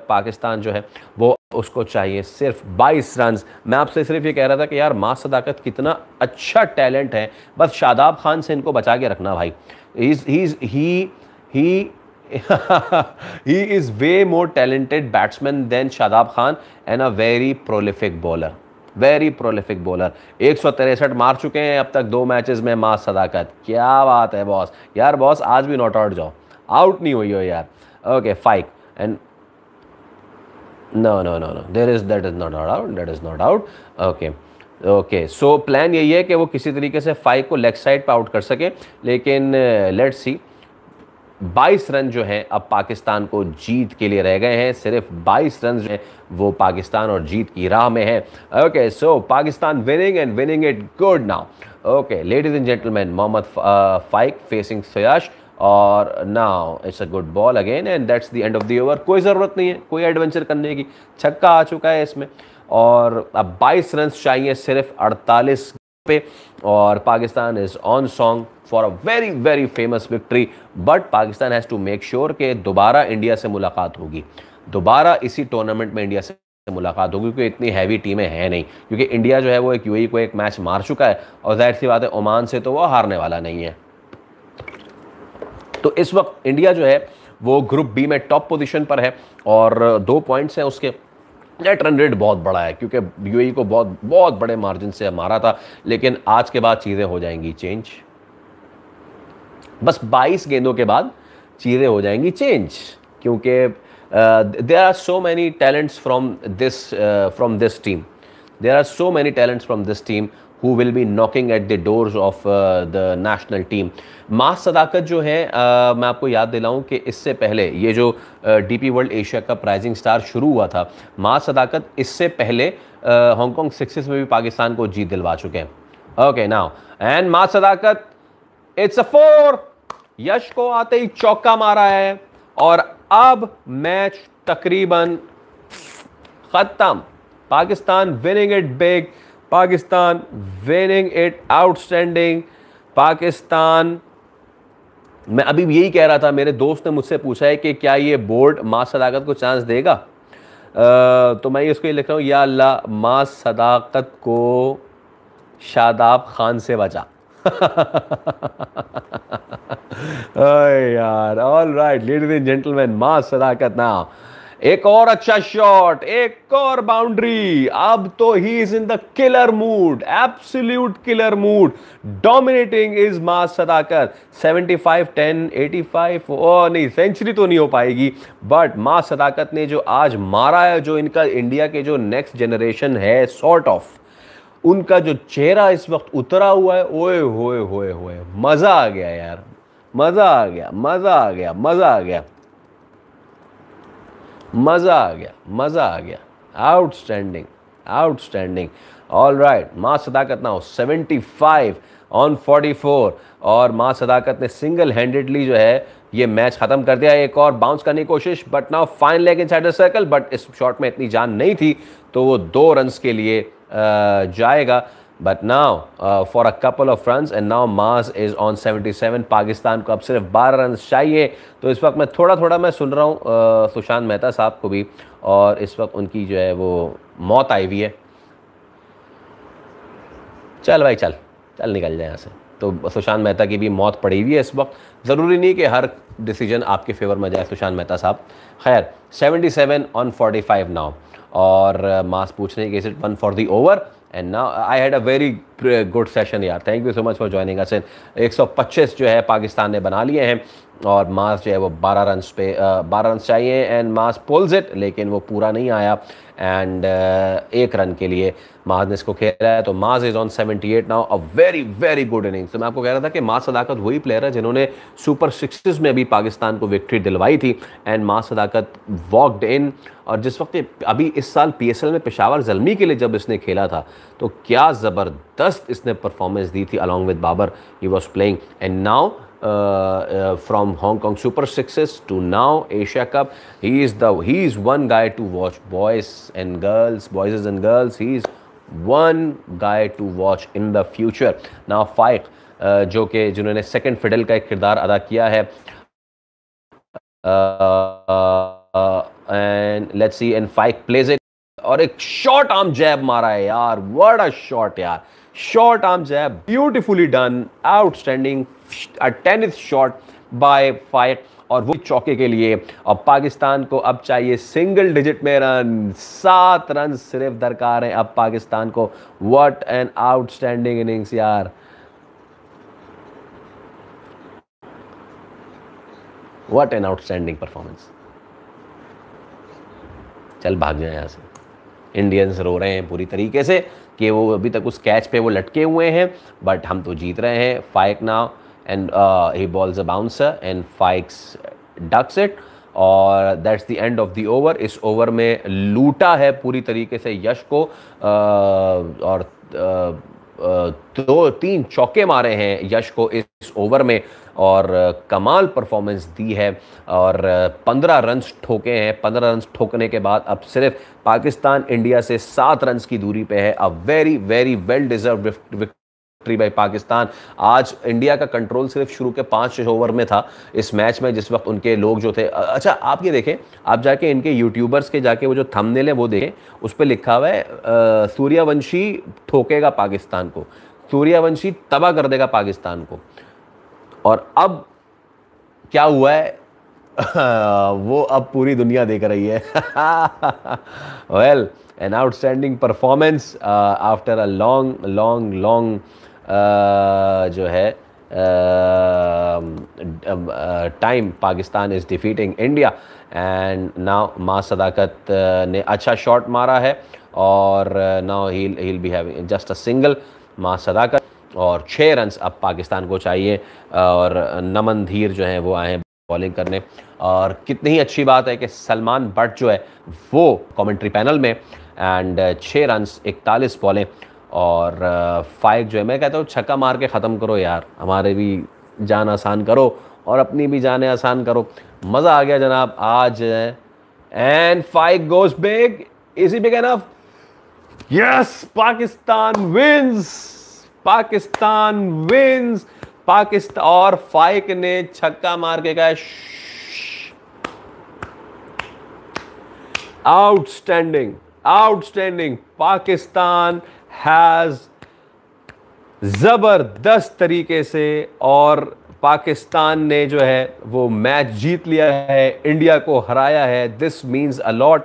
Speaker 1: पाकिस्तान जो है वो उसको चाहिए सिर्फ 22 रन। मैं आपसे सिर्फ ये कह रहा था कि यार मास सदाकत कितना अच्छा टैलेंट है, बस शादाब खान से इनको बचा के रखना भाई। ही he is way more talented batsman than Shadab Khan and a very prolific bowler. Very prolific bowler, 163 मार चुके हैं अब तक 2 मैचेस में मास सदाकत। क्या बात है बॉस, यार बॉस आज भी नॉट आउट जाओ, आउट नहीं हुई हो यार। Okay Faiq and no no no no that is not out, that is not out. Okay okay, so plan यही है कि वो किसी तरीके से फाइक को लेग साइड पे आउट कर सके, लेकिन लेट्स सी 22 रन जो हैं अब पाकिस्तान को जीत के लिए रह गए हैं। सिर्फ 22 रन जो हैं वो पाकिस्तान और जीत की राह में है। Okay so Pakistan winning and winning it good now. Okay ladies and gentleman, Mohammad Faiq facing Suyash और now it's a good ball again and that's the end of the over. कोई ज़रूरत नहीं है कोई एडवेंचर करने की, छक्का आ चुका है इसमें और अब 22 रन चाहिए सिर्फ 48 पे और Pakistan is on song for a very very famous victory. But Pakistan has to make sure कि दोबारा इंडिया से मुलाकात होगी, दोबारा इसी टूर्नामेंट में इंडिया से मुलाकात होगी, क्योंकि इतनी हैवी टीमें हैं नहीं, क्योंकि इंडिया जो है वो एक यूएई को एक मैच मार चुका है और जाहिर सी बात है ओमान से तो वो हारने वाला नहीं है। तो इस वक्त इंडिया जो है वो ग्रुप बी में टॉप पोजीशन पर है और 2 पॉइंट्स हैं उसके। नेट रन रेट बहुत बड़ा है क्योंकि यूएई को बहुत बहुत बड़े मार्जिन से मारा था, लेकिन आज के बाद चीज़ें हो जाएंगी चेंज। बस 22 गेंदों के बाद चीज़ें हो जाएंगी चेंज, क्योंकि there are so many talents from this team, there are so many talents from this team who will be knocking at the doors of the national team। मास सदाकत जो है मैं आपको याद दिलाऊं कि इससे पहले ये जो DP world Asia cup rising star शुरू हुआ था, मास सदाकत इससे पहले हांगकांग सिक्सेस में भी पाकिस्तान को जीत दिलवा चुके हैं। Okay now and mass Sadaqat it's a 4, यश को आते ही चौका मारा है और अब मैच तकरीबन खत्म। Pakistan winning it big, Pakistan winning it outstanding. Pakistan, मैं अभी यही कह रहा था, मेरे दोस्त ने मुझसे पूछा है कि क्या ये बोर्ड मास सदाकत को चांस देगा, तो मैं इसको ये लिख रहा हूँ, या अल्लाह मास सदाकत को शादाब खान से बचा। यार all right ladies and gentleman, Maaz Sadaqat ना एक और अच्छा शॉट, एक और बाउंड्री। अब तो he is in the killer mood, absolute killer mood. Dominating is Maaz Sadaqat. 75 10 85, oh नहीं सेंचुरी तो नहीं हो पाएगी, बट मास सदाकत ने जो आज मारा है, जो इनका इंडिया के जो नेक्स्ट जनरेशन है सॉर्ट ऑफ, उनका जो चेहरा इस वक्त उतरा हुआ है, ओए होए होए होए, मजा आ गया यार, मजा आ गया, मजा आ गया, मजा आ गया, मजा आ गया, मजा आ गया। Outstanding, outstanding. ऑल राइट, मां सदाकत नाउ 75 ऑन 44 और मां सदाकत ने सिंगल हैंडेडली जो है ये मैच खत्म कर दिया। एक और बाउंस करने की कोशिश, but now fine leg inside the circle, but इस शॉट में इतनी जान नहीं थी तो वो 2 रन्स के लिए जाएगा। But now for a couple of runs and now mass is on 77। Pakistan को अब सिर्फ 12 रन चाहिए। तो इस वक्त मैं थोड़ा मैं सुन रहा हूँ सुशांत मेहता साहब को भी, और इस वक्त उनकी जो है वो मौत आई हुई है। चल भाई चल चल निकल जाए यहाँ से। तो सुशांत मेहता की भी मौत पड़ी हुई है इस वक्त। ज़रूरी नहीं कि हर डिसीजन आपके फेवर में जाए सुशांत मेहता साहब। खैर 77 ऑन 45 नाउ, और मास पूछने की 1 for the over and now I had a very good session यार। Thank you so much for joining us. 125 जो है पाकिस्तान ने बना लिए हैं और मास जो है वो 12 रन्स पे 12 रन चाहिए एंड मास पुल्स इट, लेकिन वो पूरा नहीं आया एंड 1 रन के लिए मास ने इसको खेला है। तो mass is on 78 now, a very very good innings. तो मैं आपको कह रहा था कि मास सदाकत वही प्लेयर है जिन्होंने सुपर 6 में भी पाकिस्तान को विक्ट्री दिलवाई थी and mass Sadaqat walked in. और जिस वक्त अभी इस साल पीएसएल में पेशावर ज़ल्मी के लिए जब इसने खेला था तो क्या ज़बरदस्त इसने परफॉर्मेंस दी थी along with Babar, he was playing. And now from Hong Kong Super Sixes to now Asia Cup, he is one guy to watch, boys and girls. He is one guy to watch in the future. Now Faik जो कि जिन्होंने सेकंड फिडल का एक किरदार अदा किया है, and let's see, and Faik plays it और एक शॉर्ट आर्म जैब मारा है यार, व्हाट अ शॉट यार, short arm jab, beautifully done, outstanding, a tennis shot by Faiq. और वो चौके के लिए। और पाकिस्तान को अब चाहिए सिंगल डिजिट में रन, 7 रन सिर्फ दरकार हैं अब पाकिस्तान को। व्हाट एन आउटस्टैंडिंग इनिंग्स यार, व्हाट एन आउटस्टैंडिंग परफॉर्मेंस। चल भाग जाए यहाँ से। इंडियंस रो रहे हैं पूरी तरीके से कि वो अभी तक उस कैच पे वो लटके हुए हैं, बट हम तो जीत रहे हैं। Faiq now and he bowls a bouncer and Faiq's ducks it, और that's the end of the over. इस ओवर में लूटा है पूरी तरीके से यश को, और 2-3 चौके मारे हैं यश को इस ओवर में, और कमाल परफॉर्मेंस दी है, और 15 रन्स ठोके हैं। 15 रन्स ठोकने के बाद अब सिर्फ पाकिस्तान इंडिया से 7 रन्स की दूरी पे है। A very very well deserve victory by Pakistan. आज इंडिया का कंट्रोल सिर्फ शुरू के 5 ओवर में था इस मैच में, जिस वक्त उनके लोग जो थे, अच्छा आप ये देखें, आप जाके इनके यूट्यूबर्स के जाके वो जो थंबनेल है वो देखें, उस पर लिखा हुआ है सूर्यवंशी ठोकेगा पाकिस्तान को, सूर्यवंशी तबाह कर देगा पाकिस्तान को। और अब क्या हुआ है वो अब पूरी दुनिया देख रही है। Well, an outstanding performance after a long long long जो है time Pakistan is defeating India, and now मां सदाकत ने अच्छा शॉट मारा है, और now he'll be having just a single. मां सदाकत, और 6 रन्स अब पाकिस्तान को चाहिए, और नमन धीर जो हैं वो आए हैं बॉलिंग करने। और कितनी ही अच्छी बात है कि सलमान बट जो है वो कमेंट्री पैनल में, एंड 6 रन्स 41 बॉलें, और फाइक जो है, मैं कहता हूँ छक्का मार के ख़त्म करो यार, हमारे भी जान आसान करो और अपनी भी जानें आसान करो। मज़ा आ गया जनाब आज। And Faiq goes big, is he big enough? Yes, Pakistan wins, Pakistan wins, Pakistan. और फाइक ने छक्का मार के कहा आउटस्टैंडिंग, आउटस्टैंडिंग, पाकिस्तान हैज जबरदस्त तरीके से, और पाकिस्तान ने जो है वो मैच जीत लिया है, इंडिया को हराया है। This means a lot,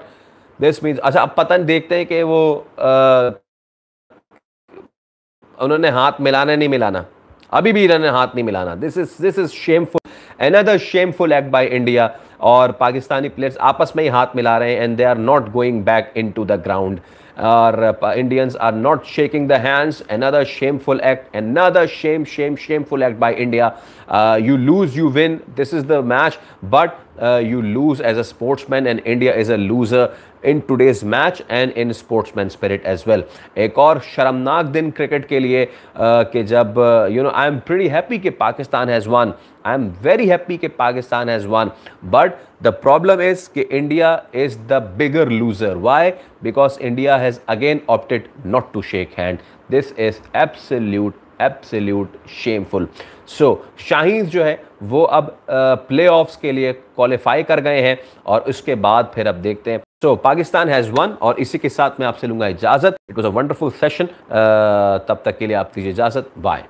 Speaker 1: this means, अच्छा अब पता नहीं, देखते हैं कि वो उन्होंने हाथ मिलाना नहीं मिलाना, अभी भी इन्होंने हाथ नहीं मिलाना। This is shameful, another shameful act by India. और पाकिस्तानी प्लेयर्स आपस में ही हाथ मिला रहे हैं, and they are not going back into the ground, और Indians are not shaking the hands. Another shameful act, another shameful act by India. You lose, you win, this is the match, but you lose as a sportsman, and India is a loser in today's match and in sportsman spirit as well. एक और शर्मनाक दिन क्रिकेट के लिए कि जब I am pretty happy कि Pakistan has won, I am very happy कि Pakistan has won, but the problem is कि India is the bigger loser. Why? Because India has again opted not to shake hand. This is absolute shameful. So Shaheen जो है वो अब प्ले ऑफ्स के लिए क्वालिफाई कर गए हैं, और उसके बाद फिर अब देखते हैं। सो पाकिस्तान हैज़ वन, और इसी के साथ मैं आपसे लूँगा इजाज़त। It was a wonderful session. तब तक के लिए आप दीजिए इजाज़त, बाय।